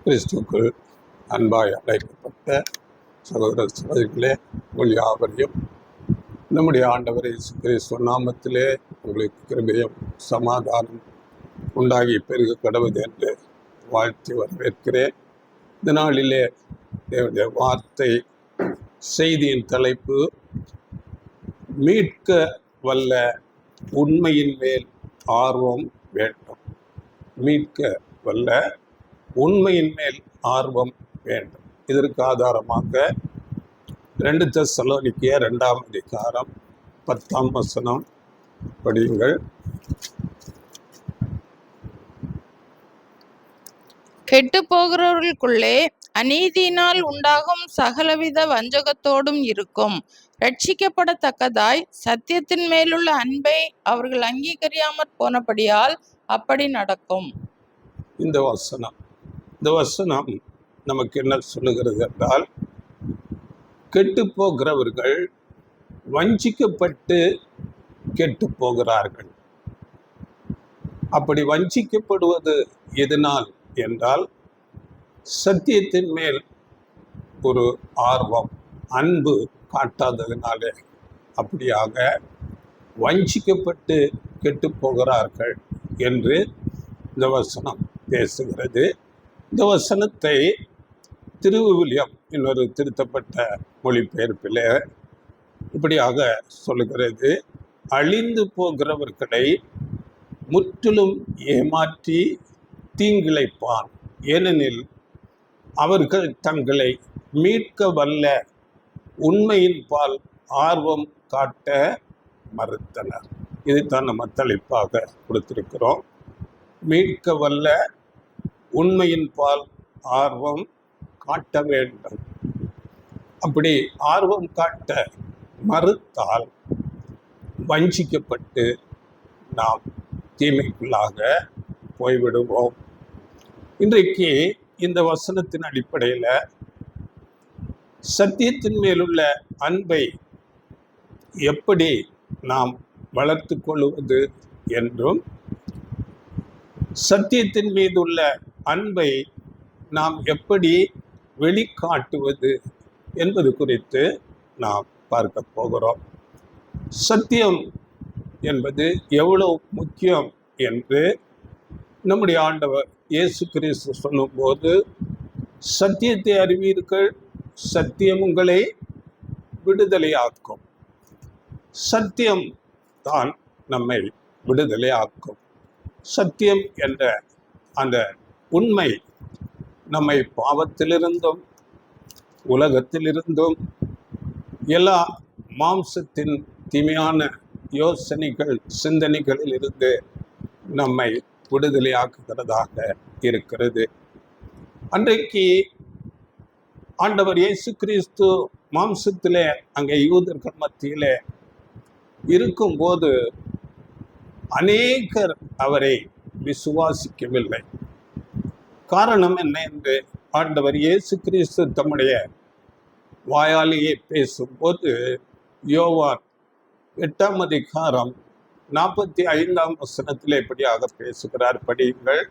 கிறிஸ்துக்குள் அன்பாய் அழைக்கப்பட்ட சகோதர சகோதரிகளே, உங்கள் யாவரையும் நம்முடைய ஆண்டவர் இயேசு கிறிஸ்து நாமத்திலே உங்களுக்கு கிருபையும் சமாதானம் உண்டாகி பெருக கடவுது என்று வாழ்த்தி வரவேற்கிறேன். இந்த நாளிலே தேவனுடைய வார்த்தை செய்தியின் தலைப்பு, மீட்க வல்ல உண்மையின் மேல் ஆர்வம் வேண்டும். மீட்க வல்ல உண்மையின் மேல் ஆர்வம் வேண்டும். இதற்கு ஆதாரமாக 2 தெசலோனிக்கேயர் 2ஆம் அதிகாரம் 10ஆம் வசனம் படியுங்கள். கெட்டு போகிறவர்களுக்குள்ளே அநீதியினால் உண்டாகும் சகலவித வஞ்சகத்தோடும் இருக்கும். ரட்சிக்கப்படத்தக்கதாய் சத்தியத்தின் மேலுள்ள அன்பை அவர்கள் அங்கீகரியாமற் போனபடியால் அப்படி நடக்கும். இந்த வசனம் நமக்கு என்ன சொல்லுகிறது என்றால், கெட்டு போகிறவர்கள் வஞ்சிக்கப்பட்டு கெட்டு போகிறார்கள். அப்படி வஞ்சிக்கப்படுவது எதனால் என்றால், சத்தியத்தின் மேல் ஒரு ஆர்வம், அன்பு காட்டாததினாலே அப்படியாக வஞ்சிக்கப்பட்டு கெட்டு போகிறார்கள் என்று இந்த வசனம் பேசுகிறது. இந்த வசனத்தை திருவிவிலியம் இன்னொரு திருத்தப்பட்ட மொழிபெயர்ப்பில் இப்படியாக சொல்லுகிறது: அழிந்து போகிறவர்களை முற்றிலும் ஏமாற்றி தீங்கிழைப்பான், ஏனெனில் அவர்கள் தங்களை மீட்க வல்ல உண்மையின் பால் ஆர்வம் காட்ட மறுத்தனர். இதைத்தான் நம்ம தலைப்பாக கொடுத்திருக்கிறோம். மீட்க வல்ல உண்மையின் பால் ஆர்வம் காட்ட வேண்டும். அப்படி ஆர்வம் காட்ட மறுத்தால் வஞ்சிக்கப்பட்டு நாம் தீமைக்குள்ளாக போய்விடுவோம். இன்றைக்கு இந்த வசனத்தின் அடிப்படையில் சத்தியத்தின் மேலுள்ள அன்பை எப்படி நாம் வளர்த்து கொள்வது என்றும், சத்தியத்தின் மீது உள்ள அன்பை நாம் எப்படி வெளிக்காட்டுவது என்பது குறித்து நாம் பார்க்க போகிறோம். சத்தியம் என்பது எவ்வளவு முக்கியம் என்று நம்முடைய ஆண்டவர் இயேசு கிறிஸ்து சொல்லும்போது, சத்தியத்தை அறிவீர்கள், சத்தியம் உங்களை விடுதலையாக்கும். சத்தியம் தான் நம்மை விடுதலையாக்கும். சத்தியம் என்ற அந்த உண்மை நம்மை பாவத்திலிருந்தும் உலகத்திலிருந்தும் எல்லா மாம்சத்தின் தீமையான யோசனைகள் சிந்தனைகளில் இருந்து நம்மை விடுதலையாக்குகிறதாக இருக்கிறது. அன்றைக்கு ஆண்டவர் இயேசு கிறிஸ்து மாம்சத்திலே அங்கே யூதர்கள் மத்தியிலே இருக்கும்போது அநேகர் அவரை விசுவாசிக்கவில்லை. காரணம் என்ன என்று ஆண்டவர் இயேசு கிறிஸ்து தம்முடைய வாயாலேயே பேசும்போது யோவான் 8ஆம் அதிகாரம் 45ஆம் வசனத்திலே இப்படியாக பேசுகிறார். படியுங்கள்.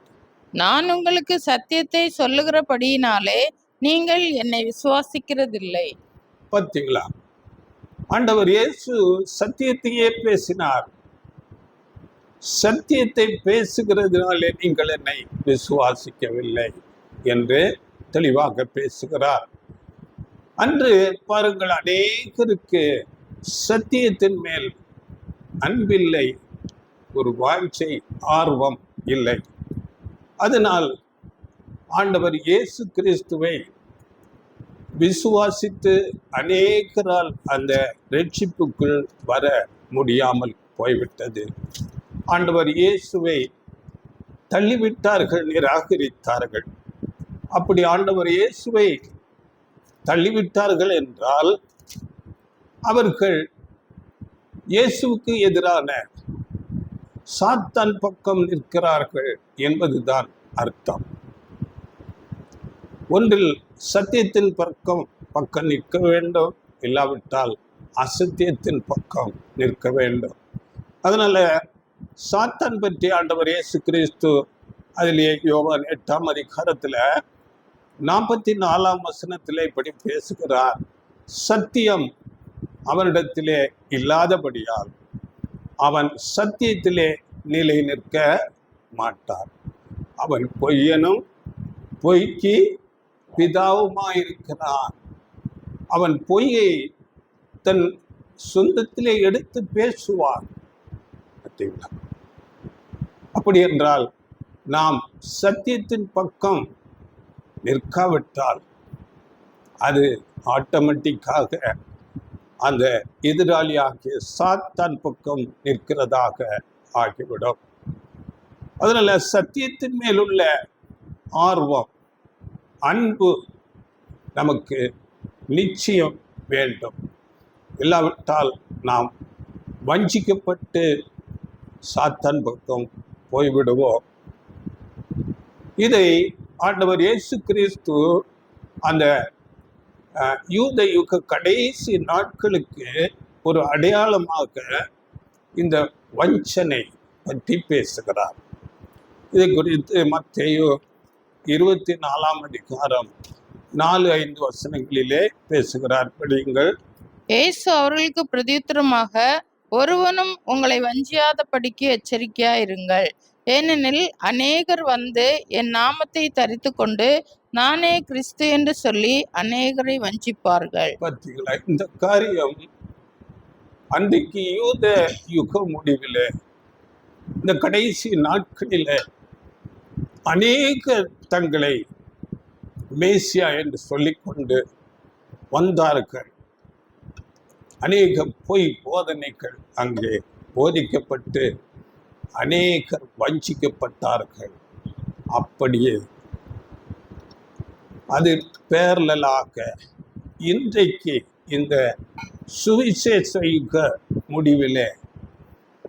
நான் உங்களுக்கு சத்தியத்தை சொல்லுகிறபடியினாலே நீங்கள் என்னை விசுவாசிக்கிறதில்லை. பார்த்தீங்களா? ஆண்டவர் இயேசு சத்தியத்தையே பேசினார். சத்தியத்தை பேசுகிறதுனாலே நீங்கள் என்னை விசுவாசிக்கவில்லை என்று தெளிவாக பேசுகிறார். அன்று பாருங்கள், அநேகருக்கு சத்தியத்தின் மேல் அன்பில்லை, ஒரு வாஞ்சை, ஆர்வம் இல்லை. அதனால் ஆண்டவர் இயேசு கிறிஸ்துவை விசுவாசித்து அநேகரால் அந்த ரட்சிப்புக்குள் வர முடியாமல் போய்விட்டது. ஆண்டவர் இயேசுவை தள்ளிவிட்டார்கள், நிராகரித்தார்கள். அப்படி ஆண்டவர் இயேசுவை தள்ளிவிட்டார்கள் என்றால் அவர்கள் இயேசுவுக்கு எதிரான சாத்தான் பக்கம் நிற்கிறார்கள் என்பதுதான் அர்த்தம். ஒன்றில் சத்தியத்தின் பக்கம் நிற்க வேண்டும், இல்லாவிட்டால் அசத்தியத்தின் பக்கம் நிற்க வேண்டும். அதனால சாத்தான் பற்றி ஆண்டவர் இயேசு கிறிஸ்து அதிலே யோவான் 8ஆம் அதிகாரத்தில் 44ஆம் வசனத்திலே இப்படி பேசுகிறார். சத்தியம் அவனிடத்திலே இல்லாதபடியால் அவன் சத்தியத்திலே நிலை நிற்க மாட்டான். அவன் பொய்யனும் பொய்க்கு பிதாவுமாயிருக்கிறான். அவன் பொய்யை தன் சொந்தத்திலே எடுத்து பேசுவான். அப்படி என்றால் நாம் சத்தியத்தின் பக்கம் நிற்காவிட்டால் அது ஆட்டோமேட்டிக்காக அந்த எதிராளியாகிய சாத்தான் பக்கம் நிற்கிறதாக ஆகிவிடும். அதனால சத்தியத்தின் மேலுள்ள ஆர்வம், அன்பு நமக்கு நிச்சயம் வேண்டும். இல்லாவிட்டால் நாம் வஞ்சிக்கப்பட்டு சாத்தான் பக்கம் போய்விடுவோம். இதை ஆண்டவர் இயேசு கிறிஸ்து அந்த யூத யுக கடைசி நாட்களுக்கு ஒரு அடையாளமாக இந்த வஞ்சனை பற்றி பேசுகிறார். இதை குறித்து மத்தேயு 24ஆம் அதிகாரம் 4-5 வசனங்களிலே பேசுகிறார். படியுங்கள். இயேசு அவர்களுக்கு பிரதியுத்தரமாக, ஒருவனும் உங்களை வஞ்சியாதபடிக்கு எச்சரிக்கையாயிருங்கள். ஏனெனில் அநேகர் வந்து என் நாமத்தை தரித்து கொண்டு நானே கிறிஸ்து என்று சொல்லி அநேகரை வஞ்சிப்பார்கள். பார்த்தீங்களா? இந்த காரியம் அன்றைக்கு யூத யுக முடிவில், இந்த கடைசி நாட்களில் அநேக தங்களை மேசியா என்று சொல்லிக்கொண்டு வந்தார்கள். அநேக பொய் போதனைகள் அங்கே போதிக்கப்பட்டு அநேகர் வஞ்சிக்கப்பட்டார்கள். அப்படியே அது பேரலாக இன்றைக்கு இந்த சுவிசேஷ யுக முடிவிலே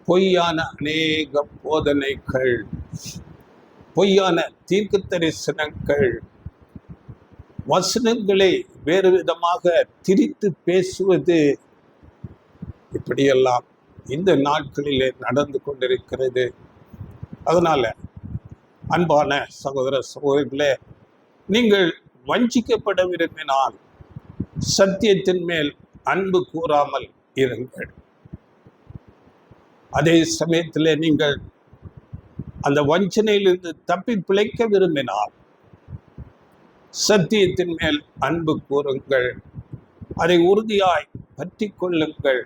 பொய்யான அநேக போதனைகள், பொய்யான தீர்க்க தரிசனங்கள், வசனங்களை வேறு விதமாக திரித்து பேசுவது, இப்படியெல்லாம் இந்த நாட்களிலே நடந்து கொண்டிருக்கிறது. அதனால அன்பான சகோதர சகோதரிகளே, நீங்கள் வஞ்சிக்கப்பட விரும்பினால் சத்தியத்தின் மேல் அன்பு கூறாமல் இருங்கள். அதே சமயத்தில் நீங்கள் அந்த வஞ்சனையிலிருந்து தப்பி பிழைக்க விரும்பினால் சத்தியத்தின் மேல் அன்பு கூறுங்கள், அதை உறுதியாய் பற்றி கொள்ளுங்கள்.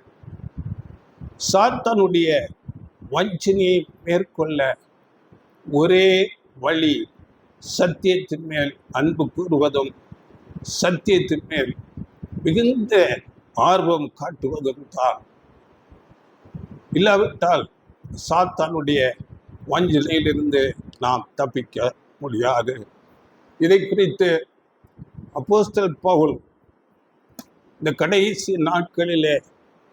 சாத்தானுடைய வஞ்சனையை மேற்கொள்ள ஒரே வழி சத்தியத்தின் மேல் அன்பு கூறுவதும் சத்தியத்தின் மேல் மிகுந்த ஆர்வம் காட்டுவதும் தான். இல்லாவிட்டால் சாத்தானுடைய வஞ்சனையிலிருந்து நாம் தப்பிக்க முடியாது. இதை குறித்து அப்போஸ்தலன் பவுல் இந்த கடைசி நாட்களிலே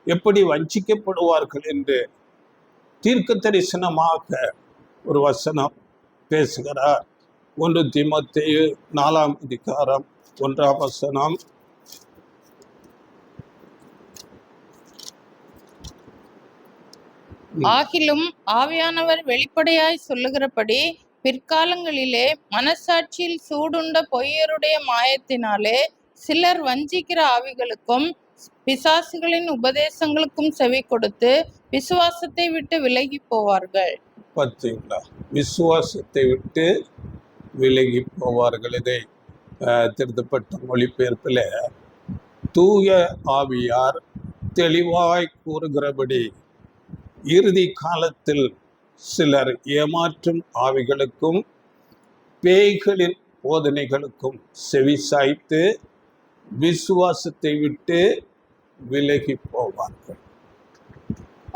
எப்படி வஞ்சிக்கப்படுவார்கள் என்று தீர்க்க தரிசனமாக ஒரு வசனம் பேசுகிறார். 1 தீமோத்தேயு 4ஆம் அதிகாரம் 1ஆம் வசனம். ஆகிலும் ஆவியானவர் வெளிப்படையாய் சொல்லுகிறபடி பிற்காலங்களிலே மனசாட்சியில் சூடுண்ட பொய்யருடைய மாயத்தினாலே சிலர் வஞ்சிக்கிற ஆவிகளுக்கும் பிசாசுகளின் உபதேசங்களுக்கும் செவி கொடுத்து விசுவாசத்தை விட்டு விலகி போவார்கள். பார்த்தீங்களா? விசுவாசத்தை விட்டு விலகி போவார்கள். இதை திருத்தப்பட்ட மொழிபெயர்ப்பில் தூய ஆவியார் தெளிவாய் கூறுகிறபடி இறுதி காலத்தில் சிலர் ஏமாற்றும் ஆவிகளுக்கும் பேய்களின் போதனைகளுக்கும் செவிசாய்த்து விசுவாசத்தை விட்டு விலகி போவார்கள்.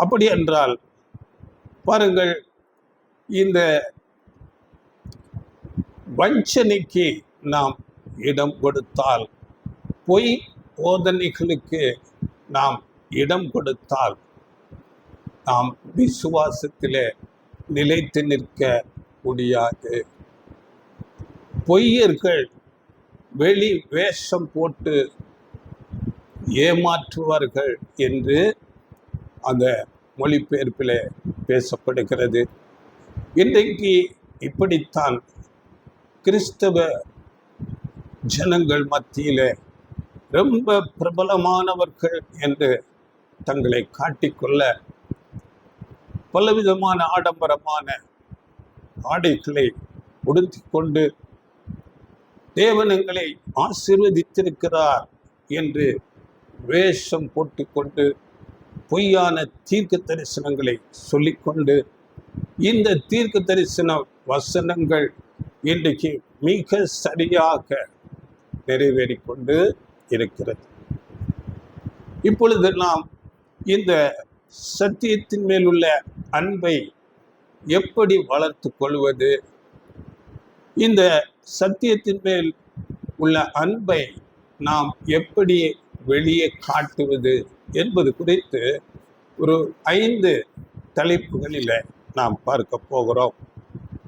அப்படி என்றால் பாருங்கள், இந்த வஞ்சனைக்கு நாம் இடம் கொடுத்தால், பொய் போதனைகளுக்கு நாம் இடம் கொடுத்தால், நாம் விசுவாசத்திலே நிலைத்து நிற்க முடியாது. பொய்யர்கள் வெளி வேஷம் போட்டு ஏமாற்றுவார்கள் என்று அந்த மொழிபெயர்ப்பில் பேசப்படுகிறது. இன்றைக்கு இப்படித்தான் கிறிஸ்தவ ஜனங்கள் மத்தியிலே ரொம்ப பிரபலமானவர்கள் என்று தங்களை காட்டிக்கொள்ள பலவிதமான ஆடம்பரமான ஆடைகளை உடுத்தி கொண்டு தேவன் எங்களை ஆசீர்வதித்திருக்கிறார் என்று வேஷம் போட்டுக்கொண்டு பொய்யான தீர்க்க தரிசனங்களை சொல்லிக்கொண்டு இந்த தீர்க்க தரிசன வசனங்கள் இன்றைக்கு மிக சரியாக நிறைவேறிக்கொண்டு இருக்கிறது. இப்பொழுது நாம் இந்த சத்தியத்தின் மேல் உள்ள அன்பை எப்படி வளர்த்து கொள்வது, இந்த சத்தியத்தின் மேல் உள்ள அன்பை நாம் எப்படி வெளியே காட்டுவது என்பது குறித்து ஒரு 5 தலைப்புகளில் நாம் பார்க்க போகிறோம்.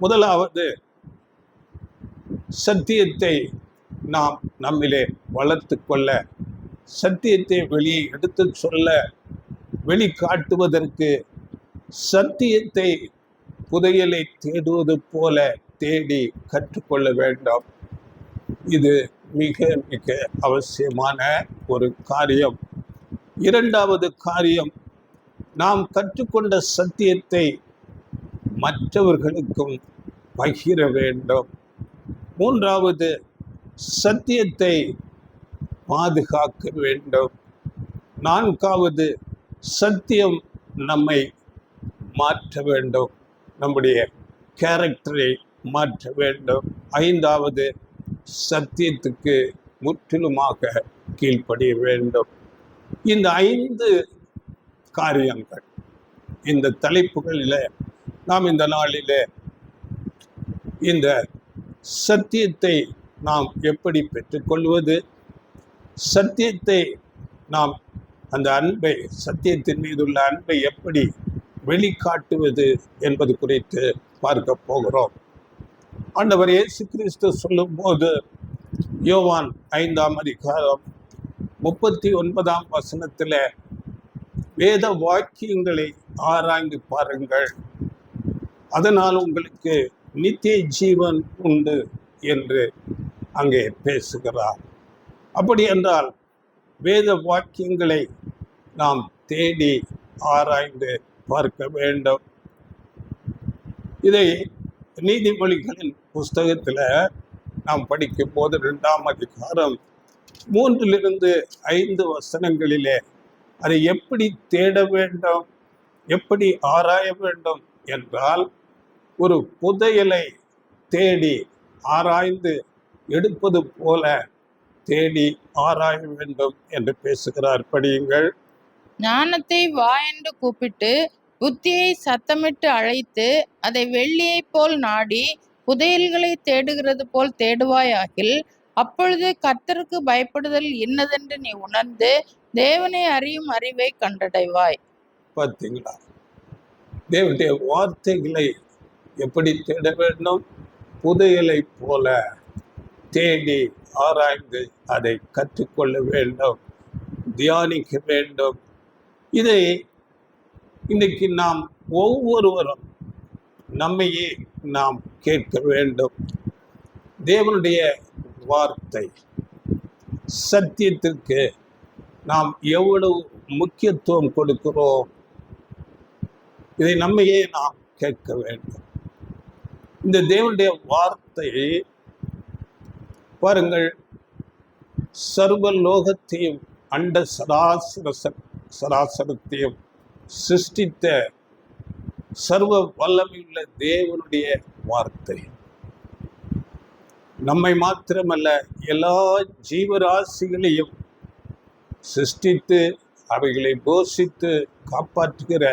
முதலாவது, சத்தியத்தை நாம் நம்மிலே வளர்த்து கொள்ள, சத்தியத்தை வெளியே எடுத்து சொல்ல, வெளிக்காட்டுவதற்கு சத்தியத்தை புதையலை தேடுவது போல தேடி கற்றுக்கொள்ள வேண்டும். இது மிக மிக அவசியமான ஒரு காரியம். இரண்டாவது காரியம், நாம் கற்றுக்கொண்ட சத்தியத்தை மற்றவர்களுக்கும் பகிர வேண்டும். மூன்றாவது, சத்தியத்தை பாதுகாக்க வேண்டும். நான்காவது, சத்தியம் நம்மை மாற்ற வேண்டும், நம்முடைய கேரக்டரை மாற்ற வேண்டும். ஐந்தாவது, சத்தியத்துக்கு முற்றிலுமாக கீழ்ப்படிய வேண்டும். இந்த 5 காரியங்கள், இந்த தலைப்புகளில் நாம் இந்த நாளில் இந்த சத்தியத்தை நாம் எப்படி பெற்றுக்கொள்வது, சத்தியத்தை நாம் அந்த அன்பை, சத்தியத்தின் மீது உள்ள அன்பை எப்படி வெளிக்காட்டுவது என்பது குறித்து பார்க்க போகிறோம். ஆண்டவர் இயேசு கிறிஸ்து சொல்லும்போது யோவான் 5ஆம் அதிகாரம் 39ஆம் வசனத்தில் வேத வாக்கியங்களை ஆராய்ந்து பாருங்கள், அதனால் உங்களுக்கு நித்திய ஜீவன் உண்டு என்று அங்கே பேசுகிறார். அப்படி என்றால் வேத வாக்கியங்களை நாம் தேடி ஆராய்ந்து பார்க்க வேண்டும். இதை நீதிமொழிகளின் புஸ்தகத்தில் நாம் படிக்கும் போது 2ஆம் அதிகாரம் 3-5 வசனங்களிலே அதை எப்படி தேட வேண்டும், எப்படி ஆராய வேண்டும் என்றால், ஒரு புதையலை தேடி ஆராய்ந்து எடுப்பது போல தேடி ஆராய வேண்டும் என்று பேசுகிறார். படியுங்கள். ஞானத்தை வா என்று கூப்பிட்டு புத்தியை சத்தமிட்டு அழைத்து அதை வெள்ளியைப் போல் நாடி புதையல்களை தேடுகிறது போல் தேடுவாயாகில், அப்பொழுது கர்த்தருக்கு பயப்படுதல் இன்னதென்று நீ உணர்ந்து தேவனை அறியும் அறிவை கண்டடைவாய். பார்த்தீங்களா? தேவனுடைய வார்த்தைகளை எப்படி தேட வேண்டும்? புதையலை போல தேடி ஆராய்ந்து அதை கற்றுக்கொள்ள வேண்டும், தியானிக்க வேண்டும். இதை இன்னைக்கு நாம் ஒவ்வொருவரும் நம்மையே நாம் கேட்க வேண்டும். தேவனுடைய வார்த்தை, சத்தியத்திற்கு நாம் எவ்வளவு முக்கியத்துவம் கொடுக்கிறோம், இதை நம்மையே நாம் கேட்க வேண்டும். இந்த தேவனுடைய வார்த்தை பாருங்கள், சர்வ லோகத்தையும் அண்ட சராசரத்தையும் சிருஷ்டித்த சர்வ வல்லமையுள்ள தேவனுடைய வார்த்தை. நம்மை மாத்திரமல்ல, எல்லா ஜீவராசிகளையும் சிருஷ்டித்து அவைகளை போஷித்து காப்பாற்றுகிற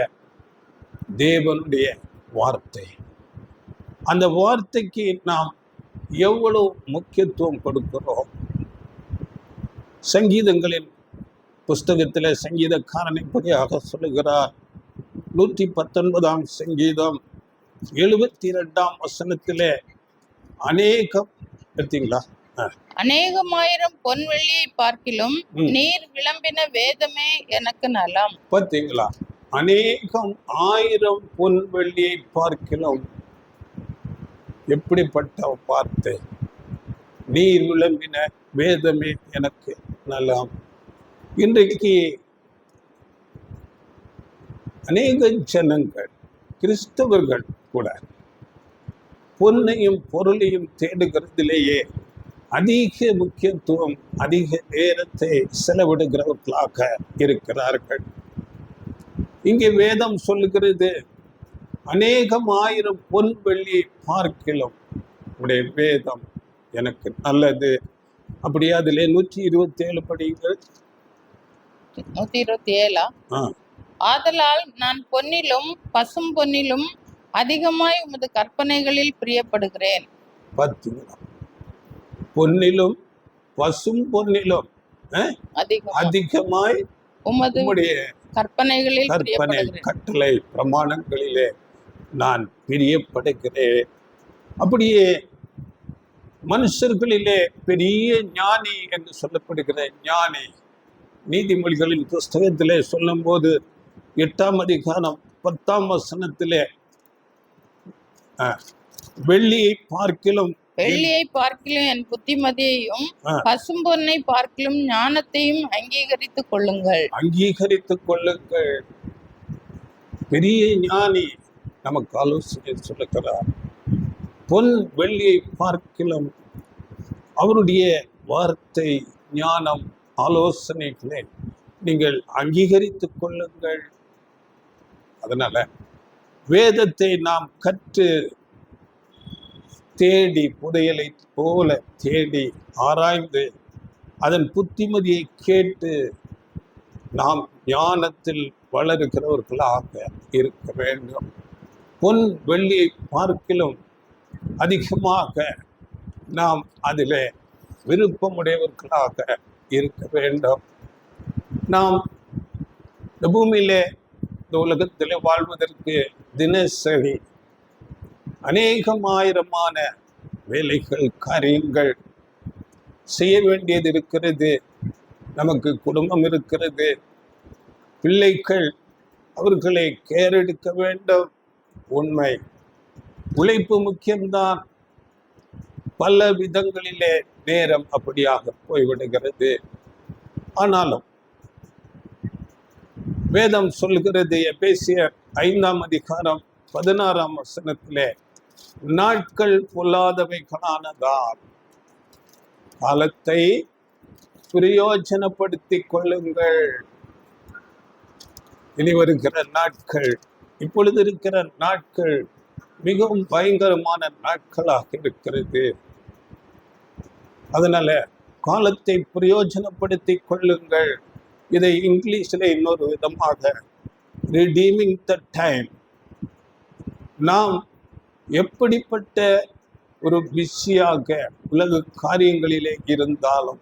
தேவனுடைய வார்த்தை. அந்த வார்த்தைக்கு நாம் எவ்வளவு முக்கியத்துவம் கொடுக்கிறோம். சங்கீதங்களின் புஸ்தகத்தில் சங்கீதக்காரன் இப்படியாக சொல்லுகிறார். 119ஆம் சங்கீதம் 72ஆம் வசனத்திலே அநேகம், பார்த்தீங்களா, அநேகமாயிரம் பொன் வெள்ளியை பார்க்கிலும் நீர் விளம்பின வேதமே எனக்கு நலம். பார்த்தீங்களா? அநேகம் 1000 பொன் வெள்ளியை பார்க்கிலும். எப்படிப்பட்ட வார்த்தை! நீர் விளம்பின வேதமே எனக்கு நலம். இன்றைக்கு அநேக ஜனங்கள், கிறிஸ்தவர்கள் கூட பொன்னையும் பொருளையும் தேடுகிறதிலேயே அதிக முக்கியத்துவம், அதிக நேரத்தை செலவிடுகிறவர்களாக இருக்கிறார்கள். இங்கே வேதம் சொல்லுகிறது, அநேகம் ஆயிரம் பொன் வெள்ளி பார்க்கிலும் உடைய வேதம் எனக்கு நல்லது. அப்படியே அதிலே 127 படிகள். 127 ஆதலால் நான் பொன்னிலும் பசும் பொன்னிலும் அதிகமாய் உமது கற்பனைகளில் பிரியப்படுகிறேன். பொன்னிலும் பசும் பொன்னிலும் அதிகமாய் உம்முடைய கற்பனைகளில் கட்டளை பிரமாணங்களிலே நான் பிரியப்படுகிறேன். அப்படியே மனுஷர்களிலே பெரிய ஞானி என்று சொல்லப்படுகிற ஞானி நீதிமொழிகளின் புஸ்தகத்திலே சொல்லும் போது 8ஆம் அதிகாரம் 10ஆம் வசனத்திலே வெள்ளியை பார்க்கிலும் என் புத்திமதியையும் பசும்பொன்னை பார்க்கிலும் ஞானத்தையும் அங்கீகரித்துக் கொள்ளுங்கள். பெரிய ஞானி நமக்கு ஆலோசனை சொல்லுகிறார். பொன் வெள்ளியை பார்க்கிலும் அவருடைய வார்த்தை, ஞானம், ஆலோசனைகளை நீங்கள் அங்கீகரித்துக் கொள்ளுங்கள். அதனால வேதத்தை நாம் கற்று தேடி, புதையலை போல தேடி ஆராய்ந்து அதன் புத்திமதியை கேட்டு நாம் ஞானத்தில் வளருகிறவர்களாக இருக்க வேண்டும். பொன் வெள்ளியை பார்க்கிலும் அதிகமாக நாம் அதில் விருப்பமுடையவர்களாக இருக்க வேண்டும். நாம் இந்த பூமியிலே, இந்த உலகத்திலே வாழ்வதற்கு தினசரி அநேகமாயிரமான வேலைகள், காரியங்கள் செய்ய வேண்டியது இருக்கிறது. நமக்கு குடும்பம் இருக்கிறது, பிள்ளைகள், அவர்களை கேர் எடுக்க வேண்டும். உண்மை, உழைப்பு முக்கியம்தான். பல விதங்களிலே நேரம் அப்படியாக போய்விடுகிறது. ஆனாலும் வேதம் சொல்கிறது, எபேசியர் 5ஆம் அதிகாரம் 16ஆம் வசனத்திலே, நாட்கள் பொல்லாதவைகளானதால் காலத்தை பிரயோஜனப்படுத்திக் கொள்ளுங்கள். இனி வருகிற நாட்கள், இப்பொழுது இருக்கிற நாட்கள் மிகவும் பயங்கரமான நாட்களாக இருக்கிறது. அதனால காலத்தை பிரயோஜனப்படுத்திக் கொள்ளுங்கள். இதை இங்கிலீஷில் இன்னொரு விதமாக redeeming the time. நாம் எப்படிப்பட்ட ஒரு பிஸியாக உலக காரியங்களிலே இருந்தாலும்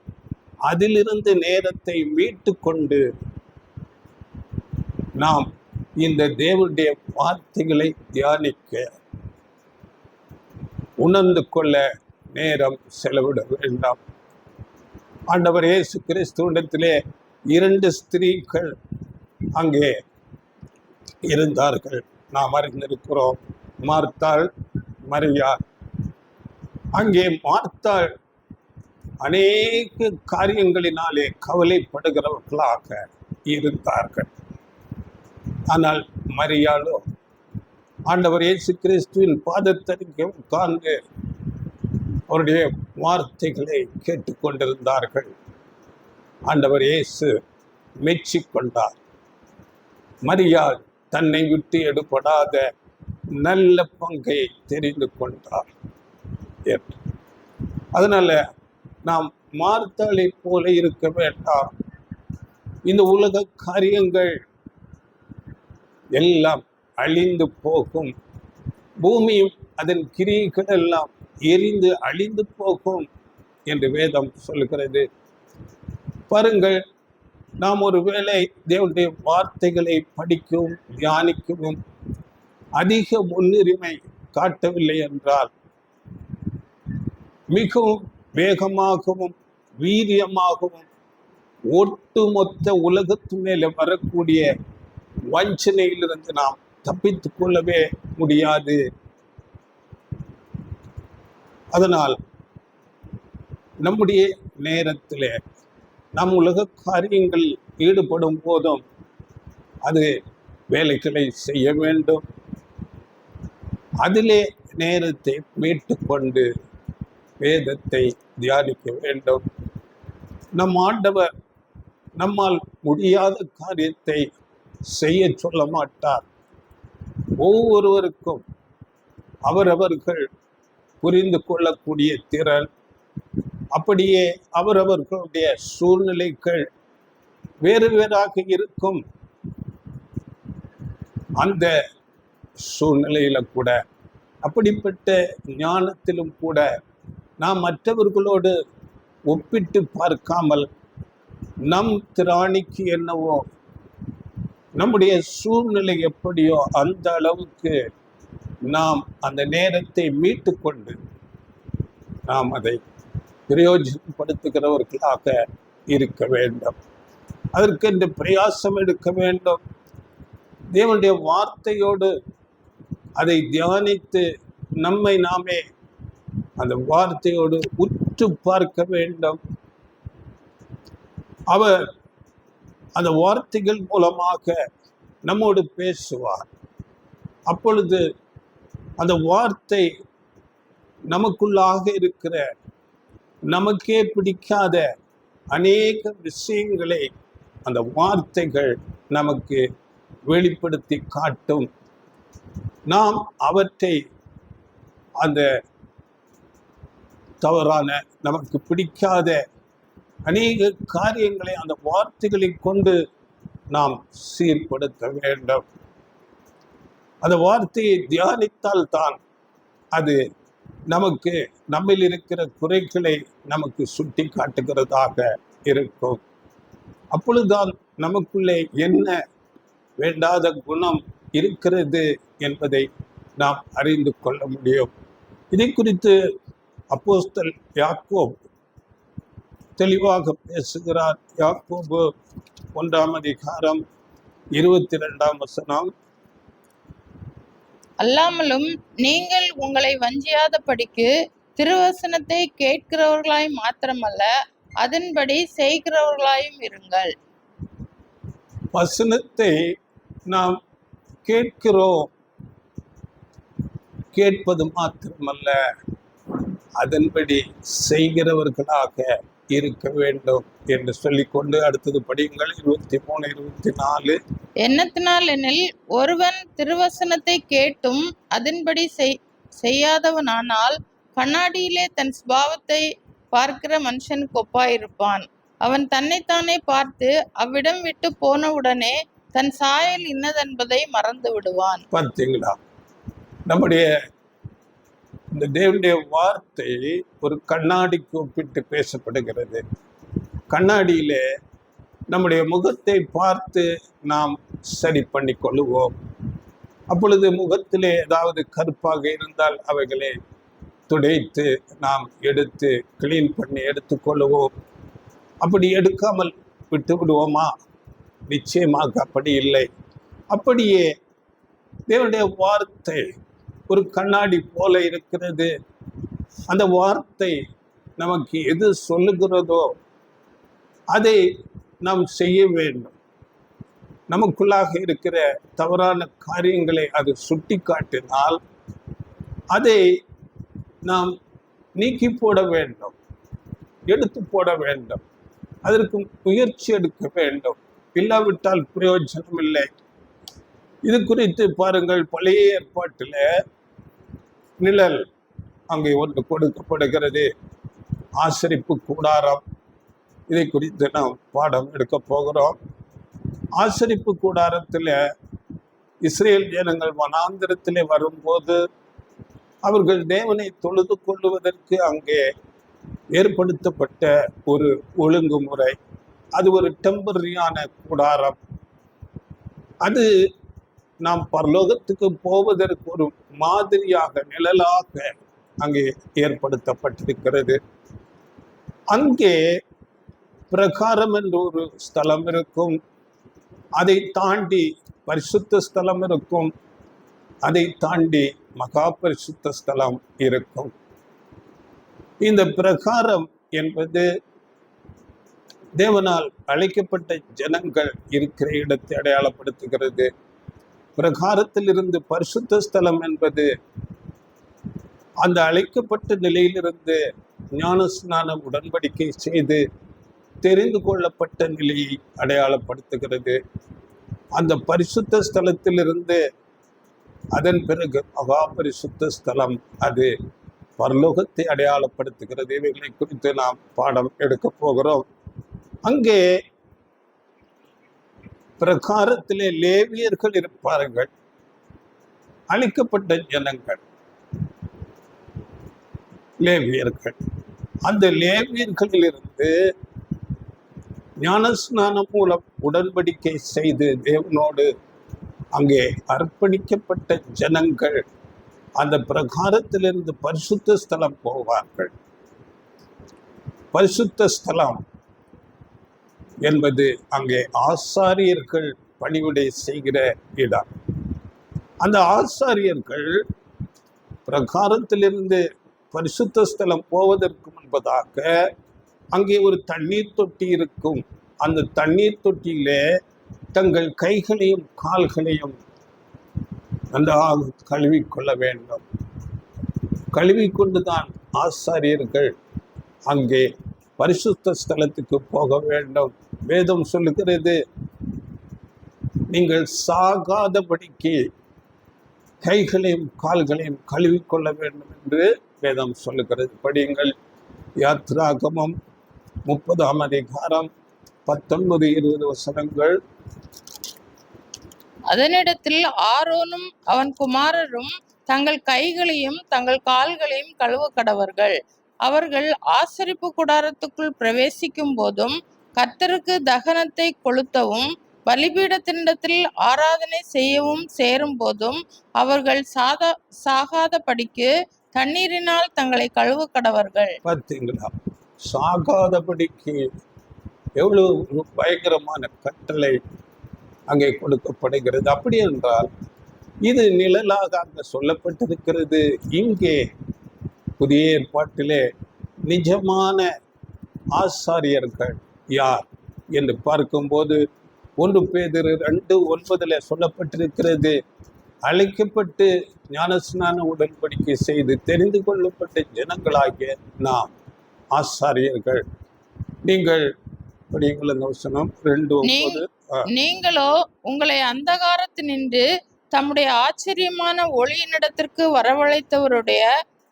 அதிலிருந்து நேரத்தை மீட்டு கொண்டு நாம் இந்த தேவனுடைய வார்த்தைகளை தியானிக்க, உணர்ந்து கொள்ள நேரம் செலவிட வேண்டாம். ஆண்டவர் இயேசு கிறிஸ்துவிடத்திலே 2 ஸ்திரீகள் அங்கே இருந்தார்கள், நாம் அறிந்திருக்கிறோம். மார்த்தாள், மரியாள். அங்கே மார்த்தாள் அநேக காரியங்களினாலே கவலைப்படுகிறவர்களாக இருந்தார்கள். ஆனால் மரியாளோ ஆண்டவர் இயேசு கிறிஸ்துவின் பாதத்தருகே உட்கார்ந்து அவருடைய வார்த்தைகளை கேட்டுக்கொண்டிருந்தார்கள். ஆண்டவர் இயேசு மெச்சிக்கொண்டார். மரியாள் தன்னை விட்டு எடுபடாத நல்ல பங்கை தெரிந்து கொண்டார். அதனால நாம் மார்த்தாளை போல இருக்க வேண்டாம். இந்த உலக காரியங்கள் எல்லாம் அழிந்து போகும். பூமியும் அதன் கிரியைகள் எல்லாம் எரிந்து அழிந்து போகும் என்று வேதம் சொல்கிறது. பாருங்கள், நாம் ஒருவேளை தேவனுடைய வார்த்தைகளை படிக்கவும் தியானிக்கவும் அதிக முன்னுரிமை காட்டவில்லை என்றால் மிகவும் வேகமாகவும் வீரியமாகவும் ஒட்டுமொத்த உலகத்து மேலே வரக்கூடிய வஞ்சனையிலிருந்து நாம் தப்பித்து கொள்ளவே முடியாது. அதனால் நம்முடைய நேரத்திலே நாம் உலக காரியங்கள் ஈடுபடும் போதும் அது வேலைகளை செய்ய வேண்டும். அதிலே நேரத்தை மீட்டு கொண்டு வேதத்தை தியானிக்க வேண்டும். நம் ஆண்டவர் நம்மால் முடியாத காரியத்தை செய்ய சொல்ல மாட்டார். ஒவ்வொருவருக்கும் அவரவர்கள் புரிந்து கொள்ளக்கூடிய திறன், அப்படியே அவரவர்களுடைய சூழ்நிலைகள் வேறு வேறாக இருக்கும். அந்த சூழ்நிலையில கூட, அப்படிப்பட்ட ஞானத்திலும் கூட நாம் மற்றவர்களோடு ஒப்பிட்டு பார்க்காமல் நம் திராணிக்கு என்னவோ, நம்முடைய சூழ்நிலை எப்படியோ அந்த அளவுக்கு நாம் அந்த நேரத்தை மீட்டு கொண்டு நாம் அதை பிரயோஜனப்படுத்துகிறவர்களாக இருக்க வேண்டும். அதற்கென்று பிரயாசம் எடுக்க வேண்டும். தேவனுடைய வார்த்தையோடு அதை தியானித்து நம்மை நாமே அந்த வார்த்தையோடு உற்று பார்க்க வேண்டும். அவர் அந்த வார்த்தைகள் மூலமாக நம்மோடு பேசுவார். அப்பொழுது அந்த வார்த்தை நமக்குள்ளாக இருக்கிற நமக்கே பிடிக்காத அநேக விஷயங்களை அந்த வார்த்தைகள் நமக்கு வெளிப்படுத்தி காட்டும். நாம் அவற்றை அந்த தவறான நமக்கு பிடிக்காத அநேக காரியங்களை அந்த வார்த்தைகளை கொண்டு நாம் சீர்படுத்த வேண்டும். அந்த வார்த்தையை தியானித்தால் தான் அது நமக்கு நம்மில் இருக்கிற குறைகளை நமக்கு சுட்டி காட்டுகிறதாக இருக்கும். அப்பொழுதுதான் நமக்குள்ளே என்ன வேண்டாத குணம் இருக்கிறது என்பதை நாம் அறிந்து கொள்ள முடியும். இதை குறித்து அப்போஸ்தலன் யாக்கோபு தெளிவாக பேசுகிறார். யாக்கோபு 1:22 அல்லாமலும் நீங்கள் உங்களை வஞ்சியாதபடிக்கு திருவசனத்தை கேட்கிறவர்களாய் மாத்திரமல்ல, அதன்படி செய்கிறவர்களாயும் இருங்கள். வசனத்தை நாம் கேட்கிறோம், கேட்பது மாத்திரமல்ல, அதன்படி செய்கிறவர்களாக இருக்க வேண்டும் என்று சொல்லிக்கொண்டு அடுத்தது படியுங்கள். 23, 24. எண்ணத்தினால் எனில் ஒருவன் திருவசனத்தை கேட்டும் அதன்படி செய்யாதவனானால் கண்ணாடியிலே தன் சுபாவத்தை பார்க்கிற மனுஷனுக்கு ஒப்பாயிருப்பான். அவன் தன்னைத்தானே பார்த்து அவ்விடம் விட்டு போன உடனே தன் சாயல் இன்னதென்பதை மறந்து விடுவான். பார்த்தீங்களா? நம்முடைய இந்த தேவனுடைய வார்த்தை ஒரு கண்ணாடிக்கு ஒப்பிட்டு பேசப்படுகிறது. கண்ணாடியிலே நம்முடைய முகத்தை பார்த்து நாம் சரி பண்ணி கொள்ளுவோம். அப்பொழுது முகத்திலே ஏதாவது கருப்பாக இருந்தால் அவைகளை துடைத்து நாம் எடுத்து கிளீன் பண்ணி எடுத்துக்கொள்ளுவோம். அப்படி எடுக்காமல் விட்டு விடுவோமா? நிச்சயமாக அப்படி இல்லை. அப்படியே தேவனுடைய வார்த்தை ஒரு கண்ணாடி போல இருக்கிறது. அந்த வார்த்தை நமக்கு எது சொல்லுகிறதோ அதை நாம் செய்ய வேண்டும். நமக்குள்ளாக இருக்கிற தவறான காரியங்களை அது சுட்டி காட்டினால் அதை நாம் நீக்கி போட வேண்டும், எடுத்து போட வேண்டும். அதற்கு முயற்சி எடுக்க வேண்டும். இல்லாவிட்டால் பிரயோஜனம் இல்லை. இது குறித்து பாருங்கள், பழைய ஏற்பாட்டில் நிழல் அங்கே ஒன்று கொடுக்கப்படுகிறது, ஆசரிப்பு கூடாரம். இதை குறித்து நாம் பாடம் எடுக்க போகிறோம். ஆசரிப்பு கூடாரத்தில் இஸ்ரேல் ஜனங்கள் வனாந்திரத்திலே வரும்போது அவர்கள் தேவனை தொழுது கொள்ளுவதற்கு அங்கே ஏற்படுத்தப்பட்ட ஒரு ஒழுங்குமுறை. அது ஒரு டெம்பரரியான கூடாரம். அது நாம் பரலோகத்துக்கு போவதற்கு ஒரு மாதிரியாக நிழலாக அங்கே ஏற்படுத்தப்பட்டிருக்கிறது. அங்கே பிரகாரம் என்று ஒரு ஸ்தலம் இருக்கும், அதை தாண்டி பரிசுத்த ஸ்தலம் இருக்கும், அதை தாண்டி மகா பரிசுத்த ஸ்தலம் இருக்கும். இந்த பிரகாரம் என்பது தேவனால் அழைக்கப்பட்ட ஜனங்கள் இருக்கிற இடத்தை அடையாளப்படுத்துகிறது. பிரகாரத்தில் இருந்து பரிசுத்த ஸ்தலம் என்பது அந்த அழைக்கப்பட்ட நிலையிலிருந்து ஞானஸ்நான உடன்படிக்கை செய்து தெரிந்து கொள்ளப்பட்ட நிலையை அடையாளப்படுத்துகிறது. அந்த பரிசுத்த ஸ்தலத்திலிருந்து அதன் பிறகு மகா பரிசுத்த ஸ்தலம், அது பரலோகத்தை அடையாளப்படுத்துகிறது. இவைகளை குறித்து நாம் பாடம் எடுக்க போகிறோம். அங்கே பிரகாரத்திலே லேவியர்கள் இருப்பார்கள், அழைக்கப்பட்ட ஜனங்கள் லேவியர்கள். அந்த லேவியர்களிலிருந்து ஞானஸ்நானம் மூலம் உடன்படிக்கை செய்து தேவனோடு அங்கே அர்ப்பணிக்கப்பட்ட ஜனங்கள் அந்த பிரகாரத்திலிருந்து பரிசுத்த ஸ்தலம் போவார்கள். பரிசுத்த ஸ்தலம் என்பது அங்கே ஆசாரியர்கள் பணிவிடை செய்கிற இடம். அந்த ஆசாரியர்கள் பிரகாரத்திலிருந்து பரிசுத்த ஸ்தலம் போவதற்கு முன்பதாக அங்கே ஒரு தண்ணீர் தொட்டி இருக்கும். அந்த தண்ணீர் தொட்டியிலே தங்கள் கைகளையும் கால்களையும் நன்றாக கழுவிக்கொள்ள வேண்டும். கழுவிக்கொண்டுதான் ஆசாரியர்கள் அங்கே பரிசுத்த ஸ்தலத்துக்கு போக வேண்டும். வேதம் சொல்லுகிறது, நீங்கள் சாகாதபடிக்கு கைகளையும் கால்களையும் கழுவிக்கொள்ள வேண்டும் என்று வேதம் சொல்லுகிறது. படியுங்கள், யாத்ராகமம் 30ஆம் அதிகாரம் 19-20 வசனங்கள். அதனிடத்தில் ஆரோனும் அவன் குமாரரும் தங்கள் கைகளையும் தங்கள் கால்களையும் கழுவ கடவர்கள். அவர்கள் ஆசரிப்பு கூடாரத்துக்குள் பிரவேசிக்கும் போதும் கர்த்தருக்கு தகனத்தை கொளுத்தவும் பலிபீடத்தினிடத்தில் ஆராதனை செய்யவும் சேரும் போதும் அவர்கள் சாகாதபடிக்கு தண்ணீரினால் தங்களை கழுவ கடவர்கள். பார்த்தீங்களா, சாகாதபடிக்கு எவ்வளவு பயங்கரமான கட்டளை அங்கே கொடுக்கப்படுகிறது. அப்படி என்றால் இது நிழலாக அங்கே சொல்லப்பட்டிருக்கிறது. இங்கே புதிய ஏற்பாட்டிலே நிஜமான ஆசாரியர்கள் யார் என்று பார்க்கும்போது 1 பேதுரு 2:9 சொல்லப்பட்டிருக்கிறது, அழைக்கப்பட்டு ஞானஸ்நான உடன்படிக்கை செய்து தெரிந்து கொள்ளப்பட்ட ஜனங்களாகிய நாம் ஆசாரியர்கள். நீங்கள் படியுங்கள் அந்த வசனம் 2:9. நீங்களோ உங்களை அந்தகாரத்தினின்று தம்முடைய ஆச்சரியமான ஒளியினிடத்திற்கு வரவழைத்தவருடைய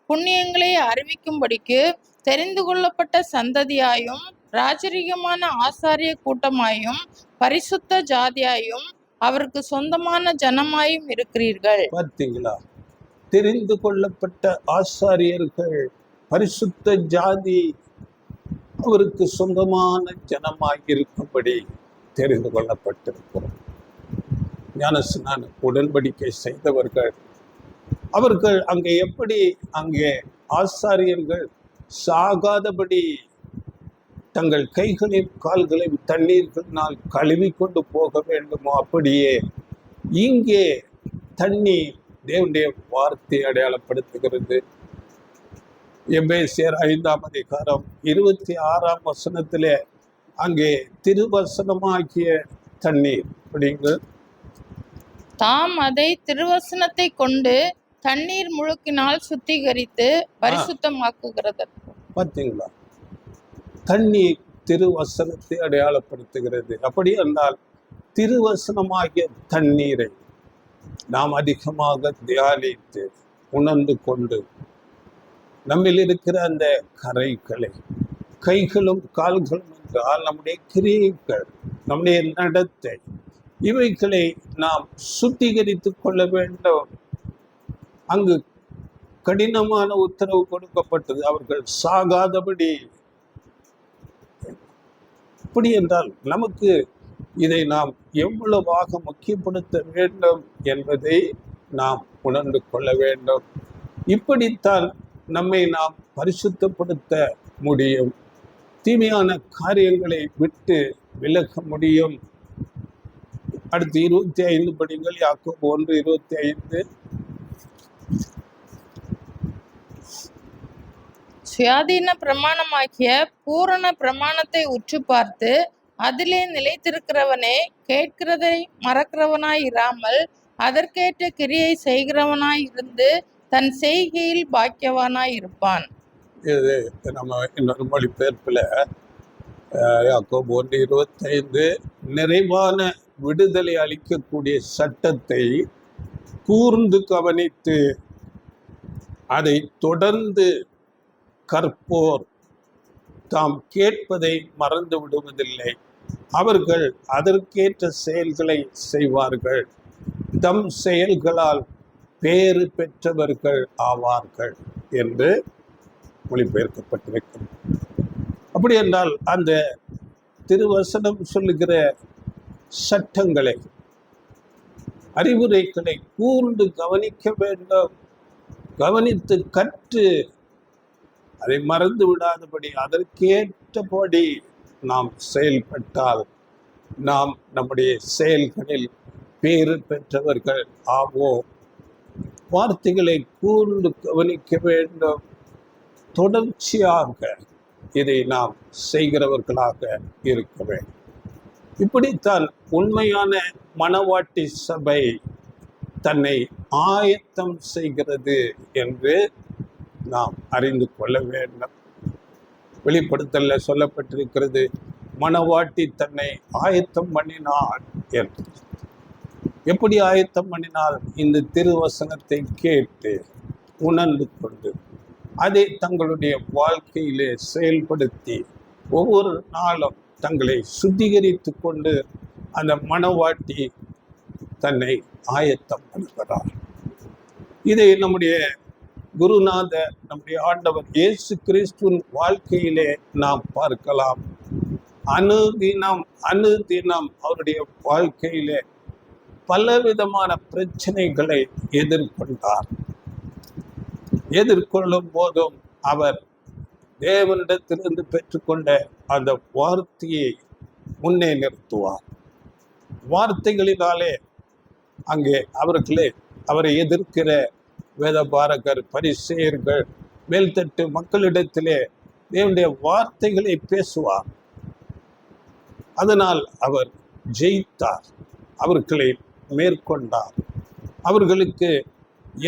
புண்ணியங்களை அறிவிக்கும்படிக்கு தெரிந்து கொள்ளப்பட்ட சந்ததியாயும் ராஜரீகமான ஆசாரிய கூட்டமாயும் பரிசுத்த ஜாதியாயும் அவருக்கு சொந்தமான ஜனமாயும் இருக்கிறீர்கள். பார்த்தீங்களா, தெரிந்து கொள்ளப்பட்ட ஆசாரியர்கள், பரிசுத்த ஜாதி, அவருக்கு சொந்தமான ஜனமாய் இருக்கும்படி தெரிந்து கொள்ளப்பட்டிருக்கிறோம். ஞானஸ்நான உடன்படிக்கை செய்தவர்கள், அவர்கள் அங்கே எப்படி அங்கே ஆசாரியர்கள் சாகாதபடி தங்கள் கைகளையும் கால்களையும் தண்ணீர்களினால் கழுவி கொண்டு போக வேண்டுமோ, அப்படியே இங்கே தண்ணீர் தேவனுடைய வார்த்தை அடையாளப்படுத்துகிறது. எபேசியர் 5ஆம் அதிகாரம் 26ஆம் வசனத்திலே அங்கே திருவசனமாகிய தண்ணீர் அப்படிங்க, தாம் அதை திருவசனத்தை கொண்டு தண்ணீர் முழுக்கினால் சுத்திகரித்து பரிசுத்தமாக்குகிறது. பார்த்தீங்களா, தண்ணீர் திருவசனத்தை அடையாளப்படுத்துகிறது. அப்படி என்றால் திருவசனமாகிய தண்ணீரை நாம் அதிகமாக தியானித்து உணர்ந்து கொண்டு நம்மில் இருக்கிற அந்த கரைகளை, கைகளும் கால்களும் என்றால் நம்முடைய கிரியைகள், நம்முடைய நடத்தை, இவைகளை நாம் சுத்திகரித்து கொள்ள வேண்டும். அங்கு கடினமான உத்தரவு கொடுக்கப்பட்டது, அவர்கள் சாகாதபடி. அப்படி என்றால் நமக்கு இதை நாம் எவ்வளவாக முக்கியப்படுத்த வேண்டும் என்பதை நாம் உணர்ந்து கொள்ள வேண்டும். இப்படித்தான் நம்மை நாம் பரிசுத்தப்படுத்த முடியும், தீமையான காரியங்களை விட்டு விலக முடியும். அடுத்து 25 படிங்கள், யாக்கோபு 1:25. சுயாதீன பிரமாணமாகிய பூரண பிரமாணத்தை உற்று பார்த்து அதிலே நிலைத்திருக்கிறவனே கேட்கிறதை மறக்கிறவனாய் இராமல் அதற்கேற்ற கிரியை செய்கிறவனாய் இருந்து தன் செய்கையில் பாக்கியவானாய் இருப்பான். இது நம்ம இன்னொரு மொழிபெயர்ப்பில் யாக்கோபு 1:25 நிறைவான விடுதலை அளிக்கக்கூடிய சட்டத்தை கூர்ந்து கவனித்து அதை தொடர்ந்து கற்போர் தாம் கேட்பதை மறந்து விடுவதில்லை, அவர்கள் அதற்கேற்ற செயல்களை செய்வார்கள், தம் செயல்களால் பேறு பெற்றவர்கள் ஆவார்கள் என்று மொழிபெயர்க்கப்பட்டிருக்கிறது. அப்படி என்றால் அந்த திருவசனம் சொல்லுகிற சட்டங்களை, அறிவுரைகளை கூர்ந்து கவனிக்க வேண்டும். கவனித்து கற்று அதை மறந்து விடாதபடி அதற்கேற்றபடி நாம் செயல்பட்டால் நாம் நம்முடைய செயல்களில் பேறு பெற்றவர்கள் ஆவோம். வார்த்தைகளை கூர்ந்து கவனிக்க வேண்டும். தொடர்ச்சியாக இதை நாம் செய்கிறவர்களாக இருக்க வேண்டும். இப்படித்தான் உண்மையான மணவாட்டி சபை தன்னை ஆயத்தம் செய்கிறது என்று நாம் அறிந்து கொள்ள வேண்டும். வெளிப்படுத்தல்ல சொல்லப்பட்டிருக்கிறது, மணவாட்டி தன்னை ஆயத்தம் பண்ணினாள் என்று. எப்படி ஆயத்தம் பண்ணினால்? இந்த திருவசனத்தை கேட்டு உணர்ந்து கொண்டு அதை தங்களுடைய வாழ்க்கையிலே செயல்படுத்தி ஒவ்வொரு நாளும் தங்களை சுத்திகரித்து கொண்டு அந்த மணவாட்டி தன்னை ஆயத்தம் பண்ணுகிறார். இதை நம்முடைய குருநாதர், நம்முடைய ஆண்டவர் இயேசு கிறிஸ்துவின் வாழ்க்கையிலே நாம் பார்க்கலாம். அனுதினம் அவருடைய வாழ்க்கையிலே பலவிதமான பிரச்சனைகளை எதிர்கொண்டார். எதிர்கொள்ளும் போதும் அவர் தேவனிடத்திலிருந்து பெற்றுக்கொண்ட அந்த வார்த்தையை முன்னே நிறுத்துவார். வார்த்தைகளினாலே அங்கே அவரை எதிர்க்கிற வேதபாரகர், பரிசேயர்கள், மேல்தட்டு மக்களிடத்திலே தேவனுடைய வார்த்தைகளை பேசுவார். அதனால் அவர் ஜெயித்தார், அவர்களை மேற்கொண்டார். அவர்களுக்கு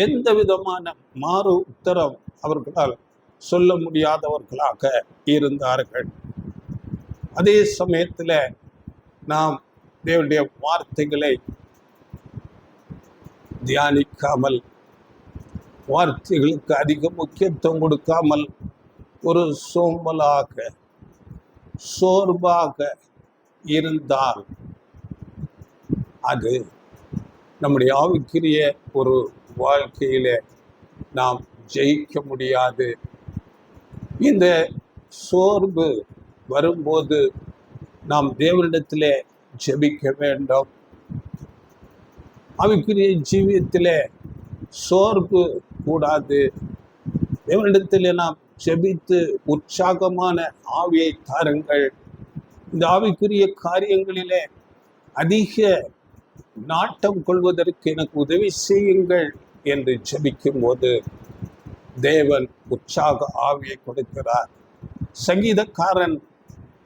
எந்த விதமான மாறு உத்தரம் அவர்களால் சொல்ல முடியாதவர்களாக இருந்தார்கள். அதே சமயத்தில் நாம் தேவனுடைய வார்த்தைகளை தியானிக்காமல், வார்த்தைகளுக்கு அதிக முக்கியத்துவம் கொடுக்காமல் ஒரு சோர்வாக இருந்தால் அது நம்முடைய ஆவிக்குரிய ஒரு வாழ்க்கையில நாம் ஜெயிக்க முடியாது. இந்த சோர்வு வரும்போது நாம் தேவனிடத்திலே ஜெபிக்க வேண்டும். ஆவிக்குரிய ஜீவியத்திலே சோர்வு கூடாது. தேவனிடத்திலே நாம் ஜெபித்து உற்சாகமான ஆவியை தாருங்கள். இந்த ஆவிக்குரிய காரியங்களிலே அதிக நாட்டம் கொள்வதற்கு எனக்கு உதவி செய்யுங்கள் என்று ஜெபிக்கும் போது தேவன் உற்சாக ஆவியை கொடுக்கிறார். சங்கீதக்காரன்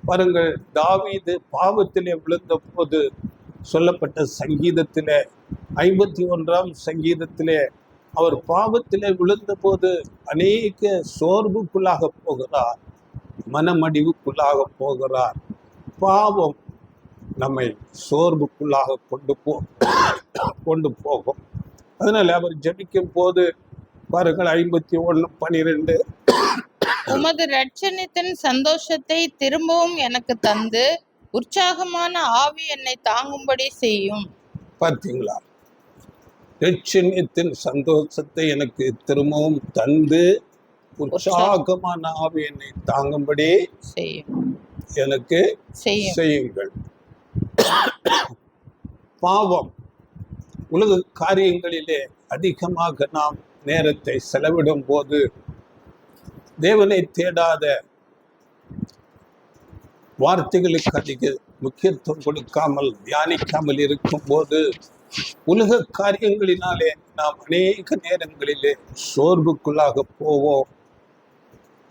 பாருங்கள், தாவீது பாவத்திலே விழுந்த போது சொல்லப்பட்ட சங்கீதத்திலே 51ஆம் சங்கீதத்திலே அவர் பாவத்திலே விழுந்த போது அநேக சோர்வுக்குள்ளாக போகிறார், மனமடிவுக்குள்ளாக போகிறார். பாவம் நம்மை சோர்வுக்குள்ளாக கொண்டு போகும். அதனால அவர் ஜெபிக்கும் போது பாருங்கள் 51:12 உமது இரட்சணியத்தின் சந்தோஷத்தை திரும்பவும் எனக்கு தந்து உற்சாகமான ஆவி என்னை தாங்கும்படி செய்யும். பார்த்தீங்களா? இரட்சணியத்தின் சந்தோஷத்தை எனக்கு திரும்பவும் தந்து உற்சாகமான ஆவி என்னை தாங்கும்படி எனக்கு செய்யுங்கள். பாவம், உலக காரியங்களிலே அதிகமாக நாம் நேரத்தை செலவிடும் போது, தேவனை தேடாத, வார்த்தைகளுக்கு அதிக முக்கியத்துவம் கொடுக்காமல் தியானிக்காமல் இருக்கும் போது உலக காரியங்களினாலே நாம் அநேக நேரங்களிலே சோர்வுக்குள்ளாக போவோம்.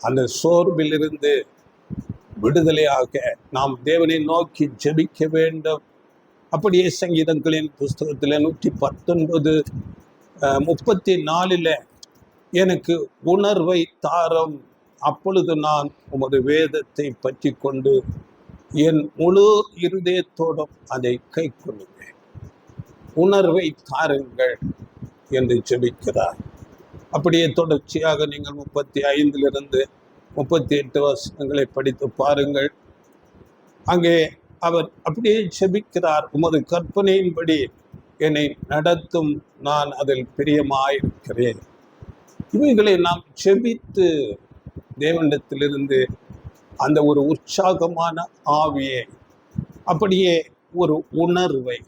அந்த சோர்விலிருந்து விடுதலையாக நாம் தேவனை நோக்கி ஜெபிக்க வேண்டும். அப்படியே சங்கீதங்களின் புஸ்தகத்தில் 119:34 எனக்கு உணர்வை தாரும், அப்பொழுது நான் உமது வேதத்தை பற்றி கொண்டு என் முழு இருதயத்தோடும் அதை கை கொள்ளுவேன். உணர்வை தாருங்கள் என்று ஜெபிக்கிறார். அப்படியே தொடர்ச்சியாக நீங்கள் 35-38 வசனங்களை படித்து பாருங்கள். அங்கே அவர் அப்படியே ஜெபிக்கிறார், உமது கற்பனையின்படி என்னை நடத்தும், நான் அதில் பிரியமாயிருக்கிறேன். இவைகளை நாம் ஜெபித்து தேவனிடத்திலிருந்து அந்த ஒரு உற்சாகமான ஆவியை, அப்படியே ஒரு உணர்வை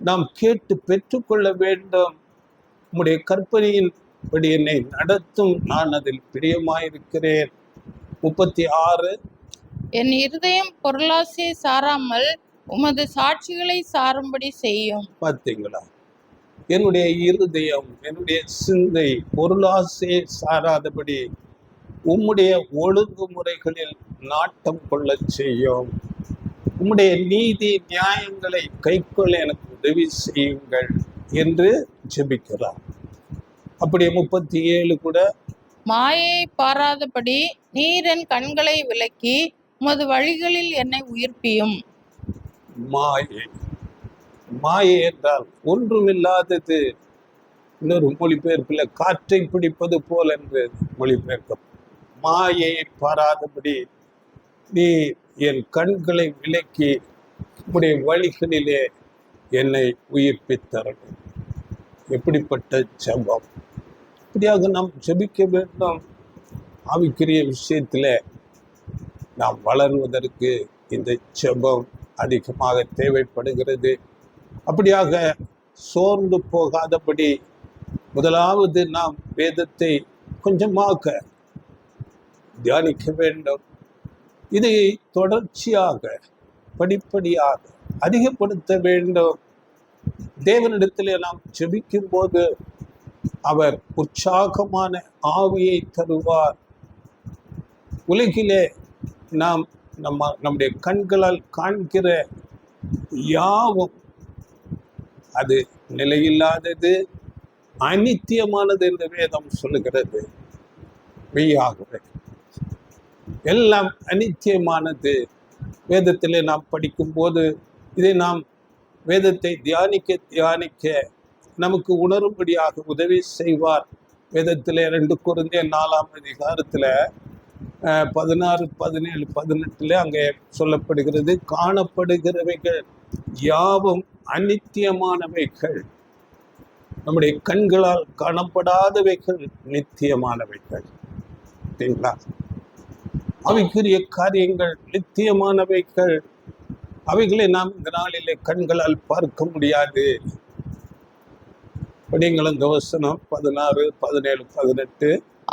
நாம் கேட்டு பெற்றுக்கொள்ள வேண்டும். உம்முடைய கற்பனையின்படி என்னை நடத்தும், நான் அதில் பிரியமாயிருக்கிறேன். 36 என் இருதயம் பொருளாசை சாராமல் உமது சாட்சிகளை சாரும்படி செய்யும். பார்த்தீங்களா? என்னுடைய இருதயம், என்னுடைய சிந்தை பொருளாசை சாராதபடி உம்முடைய ஒழுங்குமுறைகளில் நாட்டம் கொள்ள செய்யும். உம்முடைய நீதி நியாயங்களை கைக்கொள்ள எனக்கு உதவி செய்யுங்கள் என்று ஜெபிக்கிறார். அப்படியே 37 கூட மாயை பாராதபடி நீர் என் கண்களை விலக்கி உமது வழிகளில் என்னை உயிர்ப்பியும். மாயை, மாயை என்றால் ஒன்றுமில்லாதது. இன்னொரு மொழிபெயர்ப்பில் காற்றை பிடிப்பது போல் என்று மொழிபெயர்க்க. மாயை பாராதபடி நீ என் கண்களை விலக்கி உம்முடைய வழிகளிலே என்னை உயிர்ப்பித்தரணும். எப்படிப்பட்ட ஜெபம்! இப்படியாக நாம் ஜெபிக்க வேண்டும். ஆவிக்குரிய விஷயத்தில் நாம் வளருவதற்கு இந்த ஜெபம் அதிகமாக தேவைப்படுகிறது. அப்படியாக சோர்ந்து போகாதபடி முதலாவது நாம் வேதத்தை கொஞ்சமாக தியானிக்க வேண்டும். இதை தொடர்ச்சியாக படிப்படியாக அதிகப்படுத்த வேண்டும். தேவனிடத்திலே நாம் ஜெபிக்கும் போது அவர் உற்சாகமான ஆவியை தருவார். உலகிலே நாம் நம்முடைய கண்களால் காண்கிற யாவும் அது நிலையில்லாதது, அநித்தியமானது என்று வேதம் சொல்லுகிறது. மெய்யாகவே எல்லாம் அநித்தியமானது. வேதத்திலே நாம் படிக்கும்போது இதை நாம் வேதத்தை தியானிக்க நமக்கு உணரும்படியாக உதவி செய்வார். வேதத்திலே 2 கொரிந்தியர் 4 16, 17, 18 அங்கே சொல்லப்படுகிறது, காணப்படுகிறவைகள் யாவும் அநித்தியமானவைகள், நம்முடைய கண்களால் காணப்படாதவைகள் நித்தியமானவைகள். சரிங்களா? அவைக்குரிய காரியங்கள் நித்தியமானவைகள். அவைகளை நாம் இந்த நாளிலே கண்களால் பார்க்க முடியாது. படிங்கள் அந்த வசனம் 16, 17, 18.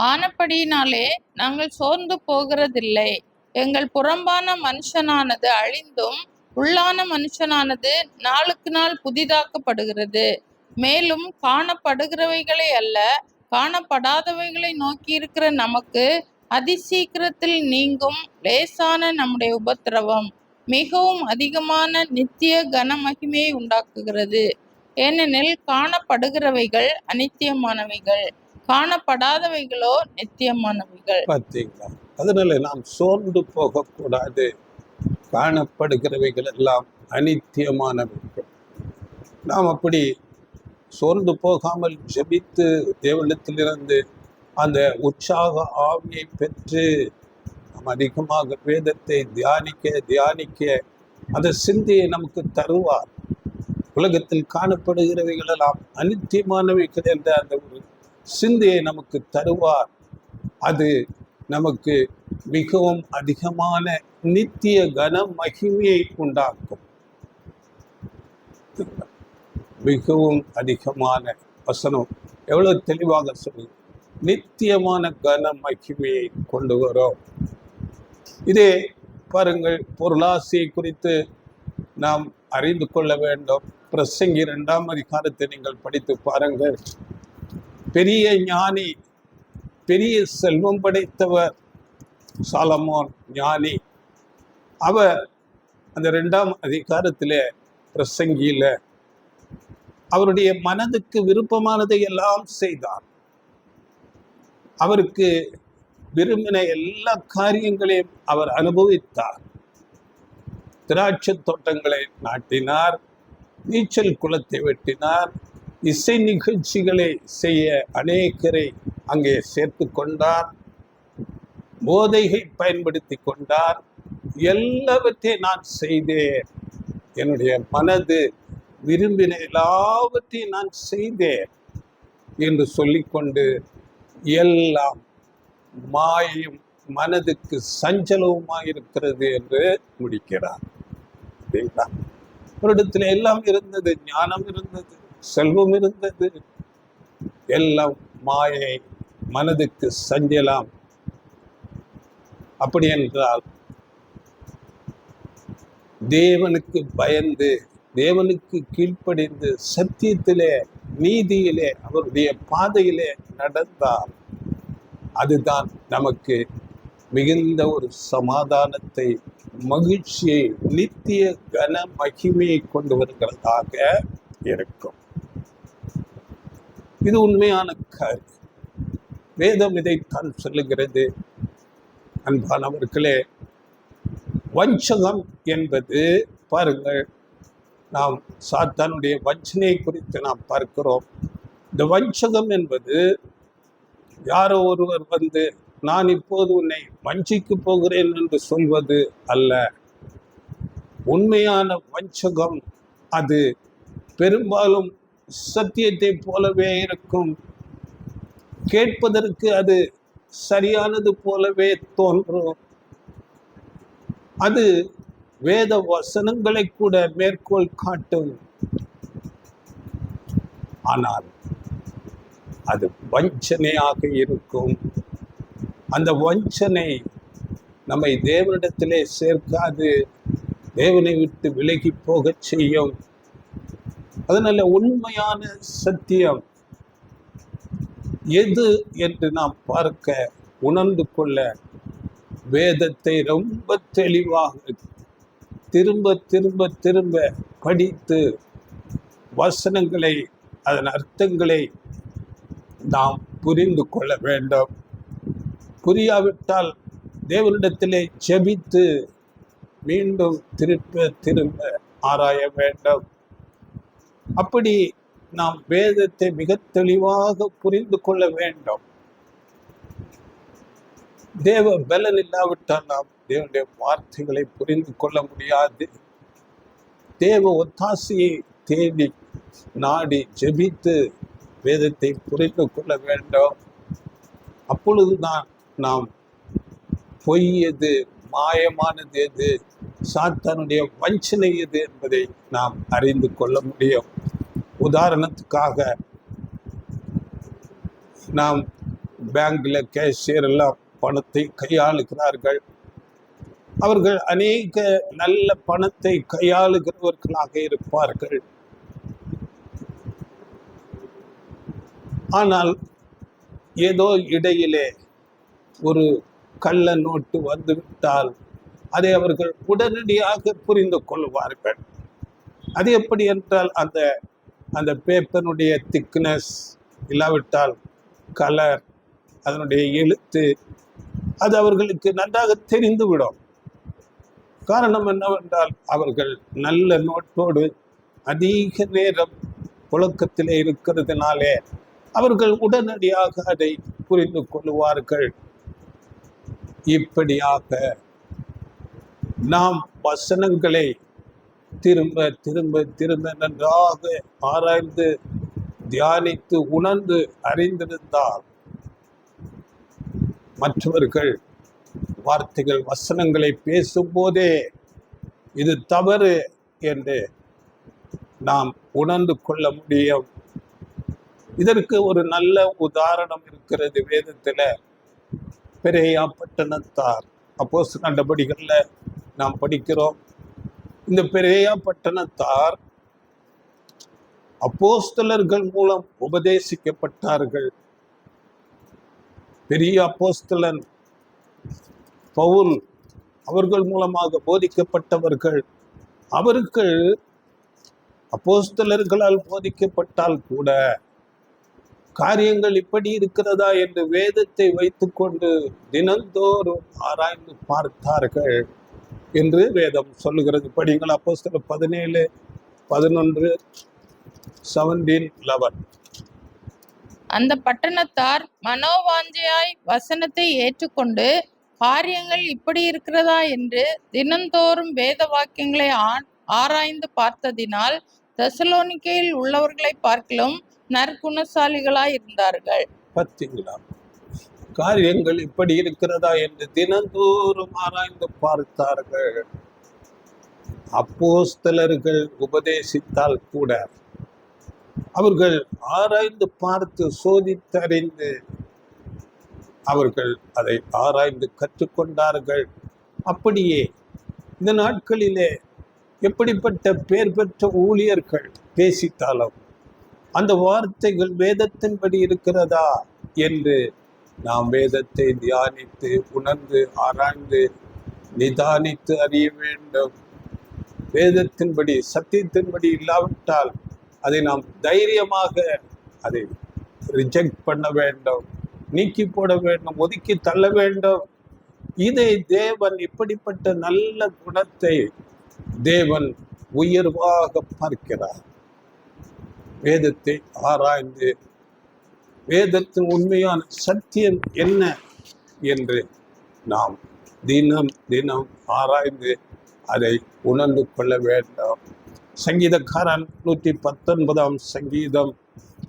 ஆனபடியினாலே நாங்கள் சோர்ந்து போகிறதில்லை. எங்கள் புறம்பான மனுஷனானது அழிந்தும் உள்ளான மனுஷனானது நாளுக்கு நாள் புதிதாக்கப்படுகிறது. மேலும் காணப்படுகிறவைகளை அல்ல, காணப்படாதவைகளை நோக்கி இருக்கிற நமக்கு அதிசீக்கிரத்தில் நீங்கும் லேசான நம்முடைய உபத்திரவம் மிகவும் அதிகமான நித்திய கன மகிமையை உண்டாக்குகிறது. ஏனெனில் காணப்படுகிறவைகள் அநித்தியமானவைகள், காணப்படாதவைகளோ நித்தியமானவைகள். பார்த்தீங்களா? அதனால நாம் சோர்ந்து போகக்கூடாது. காணப்படுகிறவைகள் எல்லாம் அநித்தியமானவைகள். நாம் அப்படி சோர்ந்து போகாமல் ஜெபித்து தேவனிடத்திலிருந்து அந்த உற்சாக ஆவியை பெற்று நாம் அதிகமாக வேதத்தை தியானிக்க அந்த சிந்தையை நமக்கு தருவார். உலகத்தில் காணப்படுகிறவைகள் எல்லாம் அநித்தியமானவைகள் என்ற அந்த ஒரு சிந்தையை நமக்கு தருவார். அது நமக்கு மிகவும் அதிகமான நித்திய கன மகிமையை உண்டாக்கும். மிகவும் அதிகமான வசனம் எவ்வளவு தெளிவாக சொல்லுது, நித்தியமான கன மகிமையை கொண்டு வரும். இதே பாருங்கள், பொருளாசையை குறித்து நாம் அறிந்து கொள்ள வேண்டும். பிரசங்கி 2 அதிகாரத்தை நீங்கள் படித்து பாருங்கள். பெரிய ஞானி பெரிய செல்வம் படைத்தவர் சாலமோன் ஞானி. அவர் அந்த 2ஆம் அதிகாரத்திலே பிரசங்கியில அவருடைய மனதுக்கு விருப்பமானதை எல்லாம் செய்தார். அவருக்கு விரும்பின எல்லா காரியங்களையும் அவர் அனுபவித்தார். திராட்சை தோட்டங்களை நாட்டினார், நீச்சல் குளத்தை வெட்டினார், இசை நிகழ்ச்சிகளை செய்ய அநேகரை அங்கே சேர்த்து கொண்டார், போதையை பயன்படுத்தி கொண்டார். எல்லாவற்றையும் நான் செய்தேன், என்னுடைய மனது விரும்பின எல்லாவற்றையும் நான் செய்தேன் என்று சொல்லிக்கொண்டு எல்லாம் மாயும் மனதுக்கு சஞ்சலவுமாயிருக்கிறது என்று முடிக்கிறார். ஒரு இடத்துல எல்லாம் இருந்தது, ஞானம் இருந்தது, செல்வம் இருந்தது, எல்லாம் மாயை, மனதுக்கு சஞ்சலம். அப்படி என்றால் தேவனுக்கு பயந்து, தேவனுக்கு கீழ்ப்படிந்து, சத்தியத்திலே நீதியிலே அவருடைய பாதையிலே நடந்தால் அதுதான் நமக்கு மிகுந்த ஒரு சமாதானத்தை, மகிழ்ச்சியை, நித்திய கன மகிமையை கொண்டு வருகிறதாக இருக்கும். இது உண்மையான காரியம். வேதம் இதைத்தான் சொல்லுகிறது. அன்பானவர்களே, வஞ்சகம் என்பது, பாருங்கள், நாம் சாத்தானுடைய வஞ்சனையை குறித்து நாம் பார்க்கிறோம். இந்த வஞ்சகம் என்பது யாரோ ஒருவர் வந்து நான் இப்போது உன்னை வஞ்சிக்கு போகிறேன் என்று சொல்வது அல்ல. உண்மையான வஞ்சகம் அது பெரும்பாலும் சத்தியத்தை போலவே இருக்கும். கேட்பதற்கு அது சரியானது போலவே தோன்றும். அது வேத வசனங்களை கூட மேற்கோள் காட்டும். ஆனால் அது வஞ்சனையாக இருக்கும். அந்த வஞ்சனை நம்மை தேவனிடத்திலே சேர்க்காது, தேவனை விட்டு விலகி போகச் செய்யும். அதனால உண்மையான சத்தியம் எது என்று நாம் பார்க்க, உணர்ந்து கொள்ள வேதத்தை ரொம்ப தெளிவாக திரும்ப திரும்ப திரும்ப படித்து வசனங்களை, அதன் அர்த்தங்களை நாம் புரிந்து கொள்ள வேண்டும். புரியாவிட்டால் தேவனிடத்திலே ஜெபித்து மீண்டும் திரும்ப திரும்ப ஆராய வேண்டும். அப்படி நாம் வேதத்தை மிக தெளிவாக புரிந்து கொள்ள வேண்டும். தேவ பலன் இல்லாவிட்டால் நாம் தேவனுடைய வார்த்தைகளை புரிந்து கொள்ள முடியாது. தேவ ஒத்தாசையை தேடி நாடி ஜெபித்து வேதத்தை புரிந்து கொள்ள வேண்டும். அப்பொழுதுதான் நாம் பொய் எது, மாயமானது எது, சாத்தானுடைய வஞ்சனை எது என்பதை நாம் அறிந்து கொள்ள முடியும். உதாரணத்துக்காக, நாம் பேங்க்ல கேஷியர் எல்லாம் பணத்தை கையாளுகிறார்கள். அவர்கள் அநேக நல்ல பணத்தை கையாளுகிறவர்களாக இருப்பார்கள். ஆனால் ஏதோ இடையிலே ஒரு கள்ள நோட்டு வந்துவிட்டால் அதை அவர்கள் உடனடியாக புரிந்து கொள்வார்கள். அது எப்படி என்றால், அந்த பேப்பருடைய திக்னஸ் இல்லாவிட்டால் கலர், அதனுடைய எழுத்து, அது அவர்களுக்கு நன்றாக தெரிந்துவிடும். காரணம் என்னவென்றால், அவர்கள் நல்ல நோட்டோடு அதிக நேரம் புழக்கத்திலே இருக்கிறதுனாலே அவர்கள் உடனடியாக அதை புரிந்து கொள்வார்கள். இப்படியாக நாம் வசனங்களை திரும்ப திரும்ப திரும்ப நன்றாக ஆராய்ந்து தியானித்து உணர்ந்து அறிந்திருந்தால் மற்றவர்கள் வார்த்தைகள், வசனங்களை பேசும்போதே இது தவறு என்று நாம் உணர்ந்து கொள்ள முடியும். இதற்கு ஒரு நல்ல உதாரணம் இருக்கிறது வேதத்தில். பெரேயா பட்டணத்தார், அப்போஸ்தலர் நடபடிகள்ல நாம் படிக்கிறோம். இந்த பெரேயா பட்டணத்தார் அப்போஸ்தலர்கள் மூலம் உபதேசிக்கப்பட்டார்கள். பெரிய அப்போஸ்தலன் பவுல் அவர்கள் மூலமாக போதிக்கப்பட்டவர்கள், அவர்கள் அப்போஸ்தலர்களால் போதிக்கப்பட்டால் கூட காரியங்கள் இப்படி இருக்கிறதா என்று வேதத்தை வைத்துக்கொண்டு தினந்தோறும் ஆராய்ந்து பார்த்தார்கள் என்று வேதம் சொல்லுகிறது. படிங்கள் அப்போஸ்தலர் 17:11, 17:11. அந்த பட்டணத்தார் மனோவாஞ்சையாய் வசனத்தை ஏற்றுக்கொண்டு காரியங்கள் இப்படி இருக்கிறதா என்று தினந்தோறும் வேத வாக்கியங்களை ஆராய்ந்து பார்த்ததினால் தெசலோனிக்கேயில் உள்ளவர்களை பார்க்கிலும் நற்குணசாலிகளாய் இருந்தார்கள். பார்த்தீங்களா? காரியங்கள் இப்படி இருக்கிறதா என்று தினந்தோறும் ஆராய்ந்து பார்த்தார்கள். அப்போஸ்தலர்கள் உபதேசித்தால் கூட அவர்கள் ஆராய்ந்து பார்த்து சோதித்தறிந்து அவர்கள் அதை ஆராய்ந்து கற்றுக்கொண்டார்கள். அப்படியே இந்த நாட்களிலே எப்படிப்பட்ட பேர் பெற்ற ஊழியர்கள் பேசித்தாலும் அந்த வார்த்தைகள் வேதத்தின்படி இருக்கிறதா என்று நாம் வேதத்தை தியானித்து உணர்ந்து ஆராய்ந்து நிதானித்து அறிய வேண்டும். வேதத்தின்படி சத்தியத்தின்படி இல்லாவிட்டால் அதை நாம் தைரியமாக அதை ரிஜெக்ட் பண்ண வேண்டும், நீக்கி போட வேண்டும், ஒதுக்கி தள்ள வேண்டும். இதை தேவன் இப்படிப்பட்ட நல்ல குணத்தை தேவன் உயர்வாக பார்க்கிறார். வேதத்தை ஆராய்ந்து வேதத்தின் உண்மையான சத்தியம் என்ன என்று நாம் தினம் தினம் ஆராய்ந்து அதை உணர்ந்து கொள்ள வேண்டும். சங்கீதக்காரன் 119 சங்கீதம்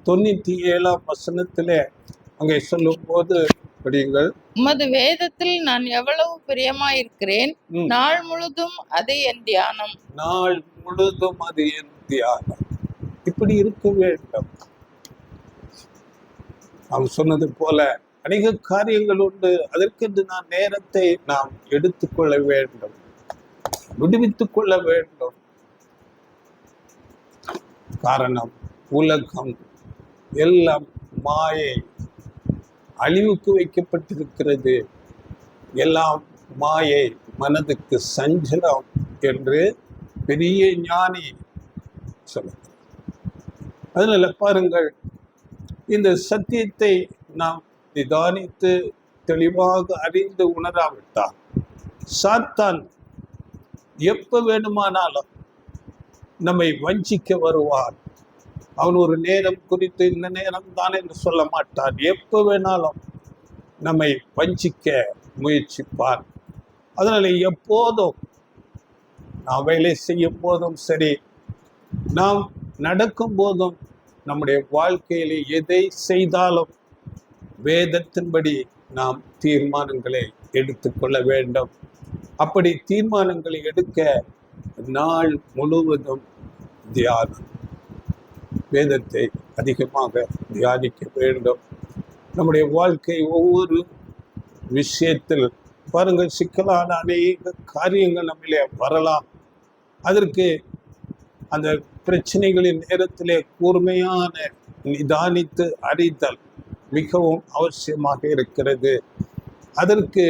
97 அங்கே சொல்லும் போது படியுங்கள். உமது வேதத்தில் நான் எவ்வளவு பிரியமாயிருக்கிறேன், நாள் முழுதும் அது என் தியானம். நாள் முழுதும் அது என் தியானம். இப்படி இருக்க வேண்டும். நாம் சொன்னது போல அநேக காரியங்கள் உண்டு. அதற்கென்று நான் நேரத்தை நாம் எடுத்துக்கொள்ள வேண்டும், விடுவித்துக் கொள்ள வேண்டும். காரணம் உலகம் எல்லாம் மாயை, அழிவுக்கு வைக்கப்பட்டிருக்கிறது. எல்லாம் மாயை, மனதுக்கு சஞ்சலம் என்று பெரிய ஞானி சொல்லுங்க. அதனால பாருங்கள், இந்த சத்தியத்தை நாம் நிதானித்து தெளிவாக அறிந்து உணராவிட்டால் சாத்தான் எப்ப வேணுமானாலும் நம்மை வஞ்சிக்க வருவான். அவன் ஒரு நேரம் குறித்து இந்த நேரம் தான் என்று சொல்ல மாட்டான். எப்ப வேணாலும் நம்மை வஞ்சிக்க முயற்சிப்பான். அதனால எப்போதும் நாம் வேலை செய்யும் போதும் சரி, நாம் நடக்கும் போதும், நம்முடைய வாழ்க்கையிலே எதை செய்தாலும் வேதத்தின்படி நாம் தீர்மானங்களை எடுத்துக்கொள்ள வேண்டும். அப்படி தீர்மானங்களை எடுக்க நாள் முழுவதும் தியானம், வேதத்தை அதிகமாக தியானிக்க வேண்டும். நம்முடைய வாழ்க்கை ஒவ்வொரு விஷயத்தில் பாருங்கள், சிக்கலான அநேக காரியங்கள் நம்மளே வரலாம். அதற்கு அந்த பிரச்சனைகளின் நேரத்திலே கூர்மையான நிதானித்து அறிதல் மிகவும் அவசியமாக இருக்கிறது. அதற்கு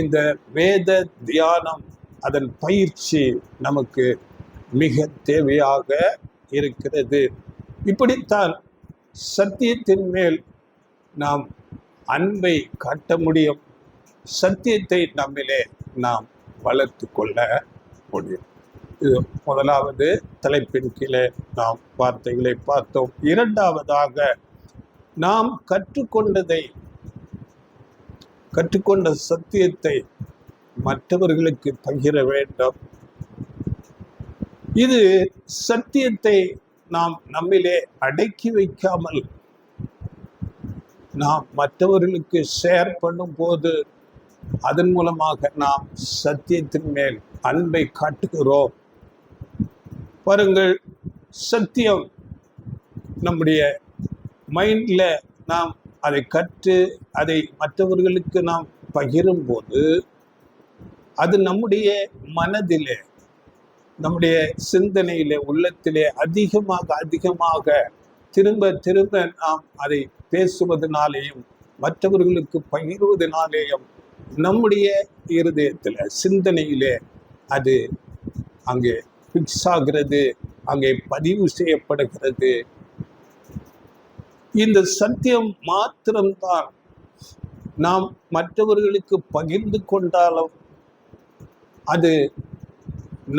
இந்த வேத தியானம், அதன் பயிற்சி நமக்கு மிக தேவையாக இருக்கிறது. இப்படித்தான் சத்தியத்தின் மேல் நாம் அன்பை காட்ட முடியும். சத்தியத்தை நம்மிலே நாம் வளர்த்து கொள்ள முடியும். இது முதலாவது தலைப்பின் கீழே நாம் வார்த்தைகளை பார்த்தோம். இரண்டாவதாக, நாம் கற்றுக்கொண்ட சத்தியத்தை மற்றவர்களுக்கு பகிர வேண்டும். இது சத்தியத்தை நாம் நம்மிலே அடக்கி வைக்காமல் நாம் மற்றவர்களுக்கு ஷேர் பண்ணும் போது அதன் மூலமாக நாம் சத்தியத்தின் மேல் அன்பை காட்டுகிறோம். பாருங்கள், சத்தியம் நம்முடைய மைண்ட்ல நாம் அதை கற்று அதை மற்றவர்களுக்கு நாம் பகிரும் போது அது நம்முடைய மனதிலே, நம்முடைய சிந்தனையிலே, உள்ளத்திலே அதிகமாக திரும்ப நாம் அதை பேசுவதனாலேயும் மற்றவர்களுக்கு பகிர்வதனாலேயும் நம்முடைய இருதயத்தில் சிந்தனையிலே அது அங்கே பிக்ஸ் ஆகிறது, அங்கே பதிவு செய்யப்படுகிறது. இந்த சத்தியம் மாத்திரம்தான் நாம் மற்றவர்களுக்கு பகிர்ந்து கொண்டாலும் அது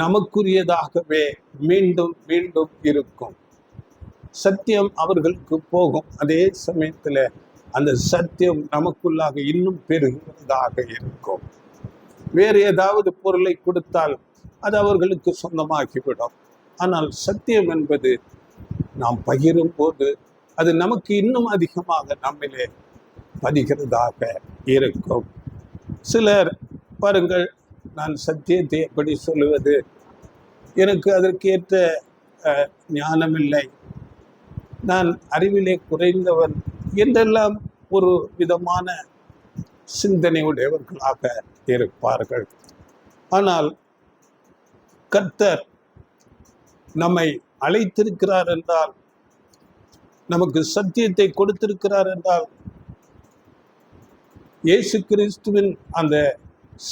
நமக்குரியதாகவே மீண்டும் மீண்டும் இருக்கும். சத்தியம் அவர்களுக்கு போகும், அதே சமயத்தில் அந்த சத்தியம் நமக்குள்ளாக இன்னும் பெருகிறதாக இருக்கும். வேறு ஏதாவது பொருளை கொடுத்தால் அது அவர்களுக்கு சொந்தமாகிவிடும். ஆனால் சத்தியம் என்பது நாம் பகிரும் போது அது நமக்கு இன்னும் அதிகமாக நம்மிலே பதிகிறதாக இருக்கும். சிலர் பாருங்கள், நான் சத்தியத்தை எப்படி சொல்லுவது, எனக்கு அதற்கேற்ற ஞானமில்லை, நான் அறிவிலே குறைந்தவன் என்றெல்லாம் ஒரு விதமான சிந்தனை உடையவர்களாக இருப்பார்கள். ஆனால் கர்த்தர் நம்மை அழைத்திருக்கிறார் என்றால், நமக்கு சத்தியத்தை கொடுத்திருக்கிறார் என்றால், இயேசு கிறிஸ்துவின் அந்த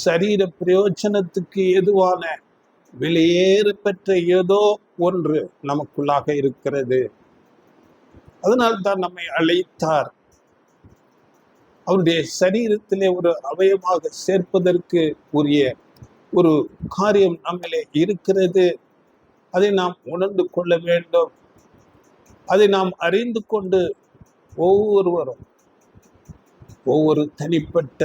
சரீர பிரயோஜனத்துக்கு எதுவான வெளியேற பெற்ற ஏதோ ஒன்று நமக்குள்ளாக இருக்கிறது. அதனால்தான் நம்மை அழைத்தார். அவருடைய சரீரத்திலே ஒரு அவயமாக சேர்ப்பதற்கு உரிய ஒரு காரியம் நம்மிலே இருக்கிறது. அதை நாம் உணர்ந்து கொள்ள வேண்டும். அதை நாம் அறிந்து கொண்டு ஒவ்வொருவரும் ஒவ்வொரு தனிப்பட்ட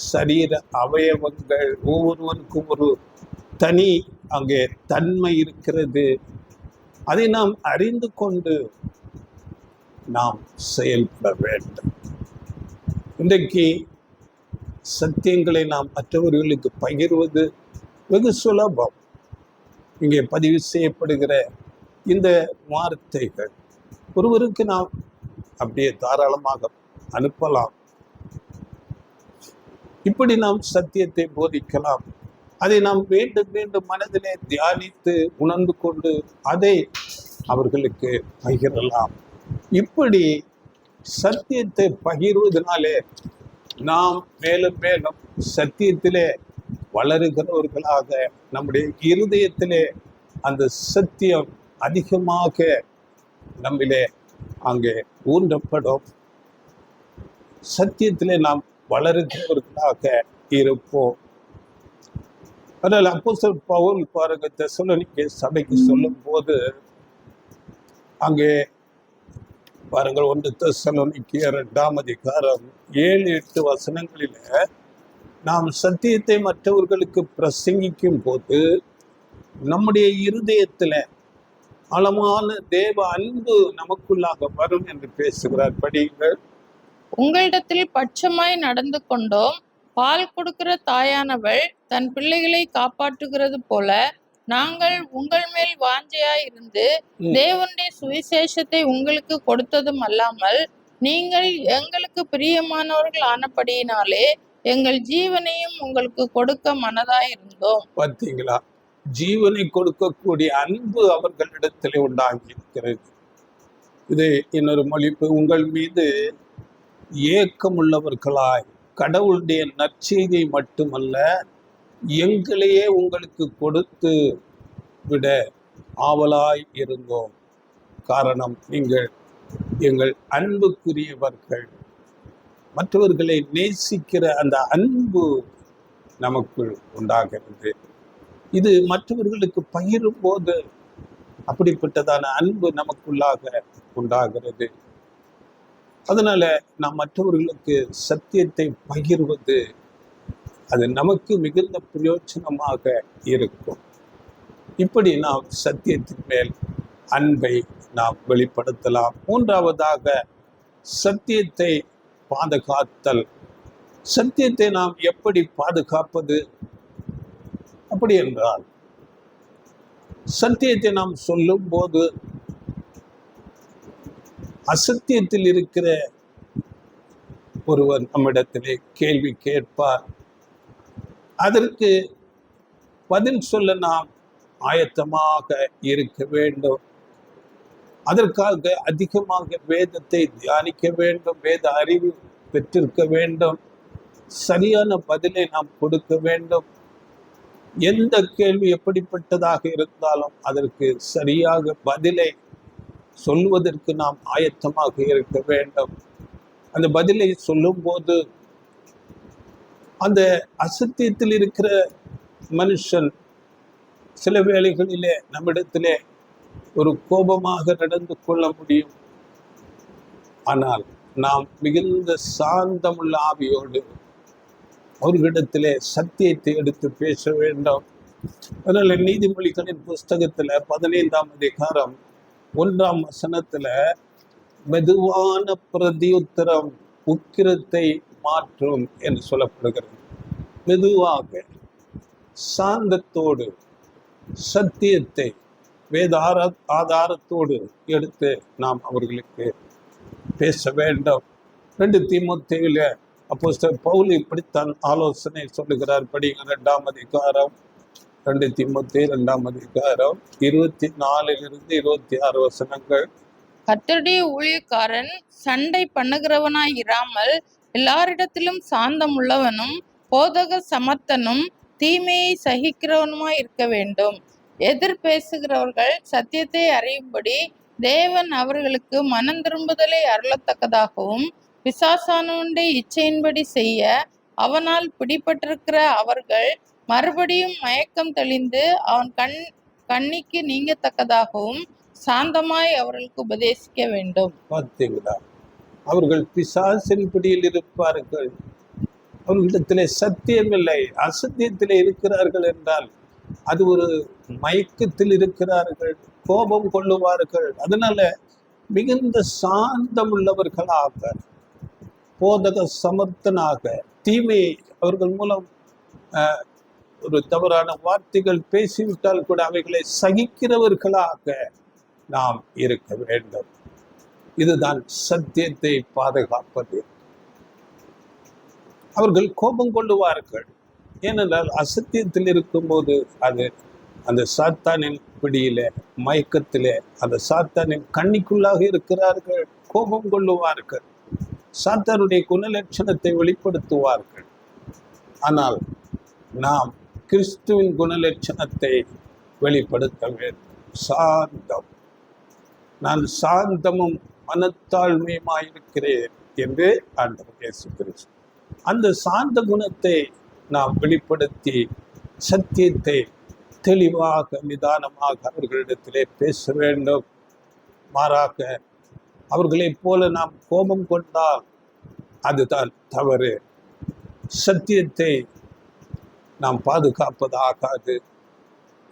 சரீர அவயவங்கள் ஒவ்வொருவருக்கும் ஒரு தனி அங்கே தன்மை இருக்கிறது. அதை நாம் அறிந்து கொண்டு நாம் செயல்பட வேண்டும். இன்றைக்கு சத்தியங்களை நாம் மற்றவர்களுக்கு பகிர்வது வெகு சுலபம். இங்கே பதிவு செய்யப்படுகிற இந்த வார்த்தைகள் ஒருவருக்கு நாம் அப்படியே தாராளமாக அனுப்பலாம். இப்படி நாம் சத்தியத்தை போதிக்கலாம். அதை நாம் மீண்டும் மீண்டும் மனதிலே தியானித்து உணர்ந்து கொண்டு அதை அவர்களுக்கு பகிரலாம். இப்படி சத்தியத்தை பகிர்வதனாலே நாம் மேலும் மேலும் சத்தியத்திலே வளருகிறவர்களாக, நம்முடைய இருதயத்திலே அந்த சத்தியம் அதிகமாக நம்மிலே அங்கே ஊன்றப்படும். சத்தியத்திலே நாம் வளருகிறவர்களாக இருப்போம். அதனால் அப்போஸ்தலர் பவுல் பாருங்க, தெசலோனிக்கே சபைக்கு சொல்லும் போது அங்கே பாருங்கள், 1 தெசலோனிக்கேயர் 2ஆம் அதிகாரம் 7-8 வசனங்களில நாம் சத்தியத்தை மற்றவர்களுக்கு பிரசங்கிக்கும் போது நம்முடைய இருதயத்துல ஆழமான தேவ அன்பு நமக்குள்ளாக வரும் என்று பேசுகிறார். படியுங்கள். உங்களிடத்தில் பட்சமாய் நடந்து கொண்டோம். பால் கொடுக்கிற தாயானவள் தன் பிள்ளைகளை காப்பாற்றுகிறது போல நாங்கள் உங்கள் மேல் வாஞ்சையாய் இருந்து தேவனுடைய சுவிசேஷத்தை உங்களுக்கு கொடுத்ததும் அல்லாமல் நீங்கள் எங்களுக்கு பிரியமானவர்கள் ஆனபடியினாலே எங்கள் ஜீவனையும் உங்களுக்கு கொடுக்க மனதாய் இருந்தோம். பார்த்தீங்களா? ஜீவனை கொடுக்கக்கூடிய அன்பு அவர்களிடத்திலே உண்டாகி இருக்கிறது. இது இன்னொரு மொழிப்பு, உங்கள் மீது ஏக்கமுள்ளவர்களாய் கடவுளுடைய நற்செய்தியை மட்டுமல்ல எங்களையே உங்களுக்கு கொடுத்து விட ஆவலாய் இருந்தோம். காரணம், நீங்கள் எங்கள் அன்புக்குரியவர்கள். மற்றவர்களை நேசிக்கிற அந்த அன்பு நமக்குள் உண்டாகிறது. இது மற்றவர்களுக்கு பகிரும் போது அப்படிப்பட்டதான அன்பு நமக்குள்ளாக உண்டாகிறது. அதனால நாம் மற்றவர்களுக்கு சத்தியத்தை பகிர்வது அது நமக்கு மிகுந்த பிரயோஜனமாக இருக்கும். இப்படி நாம் சத்தியத்தின் மேல் அன்பை நாம் வெளிப்படுத்தலாம். 3ஆவதாக சத்தியத்தை பாதுகாத்தல். சத்தியத்தை நாம் எப்படி பாதுகாப்பது? அப்படி என்றால், சத்தியத்தை நாம் சொல்லும் போது அசத்தியத்தில் இருக்கிற ஒருவர் நம்மிடத்திலே கேள்வி கேட்பார். அதற்கு பதில் சொல்ல நாம் ஆயத்தமாக இருக்க வேண்டும். அதற்காக அதிகமாக வேதத்தை தியானிக்க வேண்டும். வேத அறிவு பெற்றிருக்க வேண்டும். சரியான பதிலை நாம் கொடுக்க வேண்டும். எந்த கேள்வி எப்படிப்பட்டதாக இருந்தாலும் அதற்கு சரியாக பதிலை சொல்வதற்கு நாம் ஆயத்தமாக இருக்க வேண்டும். அந்த பதிலை சொல்லும்போது அந்த அசத்தியத்தில் இருக்கிற மனுஷன் சில வேளைகளிலே நம்மிடத்திலே ஒரு கோபமாக நடந்து கொள்ள முடியும். ஆனால் நாம் மிகுந்த சாந்தமுள்ள ஆவியோடு அவர்களிடத்திலே சத்தியத்தை எடுத்து பேச வேண்டும். அதனால நீதிமொழிகளின் புஸ்தகத்துல 15ஆம் அதிகாரம் 1ஆம் வசனத்துல மெதுவான பிரதியுத்தரம் உக்கிரத்தை மாற்றும் என்று சொல்லப்படுகிறது. மெதுவாக சாந்தத்தோடு சத்தியத்தை வேத ஆதாரத்தோடு எடுத்து நாம் அவர்களுக்கு பேச வேண்டும். 2 தீமோத்தேயுல அப்போஸ்தலர் பவுல் இப்படித்தான் ஆலோசனை சொல்லுகிறார். படிங்க 2ஆம் அதிகாரம் 2 தீமோத்தேயு 2ஆம் அதிகாரம் 24 26 வசனங்கள். கர்த்தருடைய ஊழியக்காரன் சண்டை பண்ணுகிறவனாய் இராமல் எல்லாரிடத்திலும் சாந்தம் உள்ளவனும் போதக சமர்த்தனும் தீமையை சகிக்கிறவனுமாய் இருக்க வேண்டும். எதிர் பேசுகிறவர்கள் சத்தியத்தை அறியும்படி தேவன் அவர்களுக்கு மனம் திரும்புதலை அருளத்தக்கதாகவும் பிசாசானவனுடைய இச்சையின்படி செய்ய அவனால் பிடிபட்டிருக்கிற அவர்கள் மறுபடியும் மயக்கம் தெளிந்து அவன் கண்ணிக்கு நீங்கத்தக்கதாகவும் சாந்தமாய் அவர்களுக்கு உபதேசிக்க வேண்டும். பார்த்தீங்களா, அவர்கள் பிசாசின் பிடியில் இருப்பார்கள். அவர்களிடத்திலே சத்தியம் இல்லை, அசத்தியத்திலே இருக்கிறார்கள் என்றால் அது ஒரு மயக்கத்தில் இருக்கிறார்கள், கோபம் கொள்ளுவார்கள். அதனால மிகுந்த சாந்தம் உள்ளவர்களாக போதக சமர்த்தனாக தீமையை அவர்கள் மூலம் ஒரு தவறான வார்த்தைகள் பேசிவிட்டால் கூட அவைகளை சகிக்கிறவர்களாக நாம் இருக்க வேண்டும். இதுதான் சத்தியத்தை பாதுகாப்பது. அவர்கள் கோபம் கொள்ளுவார்கள். ஏனென்றால் அசத்தியத்தில் இருக்கும்போது அது அந்த சாத்தானின் பிடியில மயக்கத்திலே அந்த சாத்தானின் கண்ணிக்குள்ளாக இருக்கிறார்கள். கோபம் கொள்ளுவார்கள், சாத்தானுடைய குணலட்சணத்தை வெளிப்படுத்துவார்கள். ஆனால் நாம் கிறிஸ்துவின் குணலட்சணத்தை வெளிப்படுத்த வேண்டும். சாந்தம், நான் சாந்தமும் மனத்தாழ்மையுமாயிருக்கிறேன் என்று ஆண்டவர் இயேசு கிறிஸ்து அந்த சாந்த குணத்தை நாம் வெளிப்படுத்தி சத்தியத்தை தெளிவாக நிதானமாக அவர்களிடத்திலே பேச வேண்டும். மாறாக அவர்களைப் போல நாம் கோபம் கொண்டால் அதுதான் தவறு. சத்தியத்தை நாம் பாதுகாப்பது ஆகாது.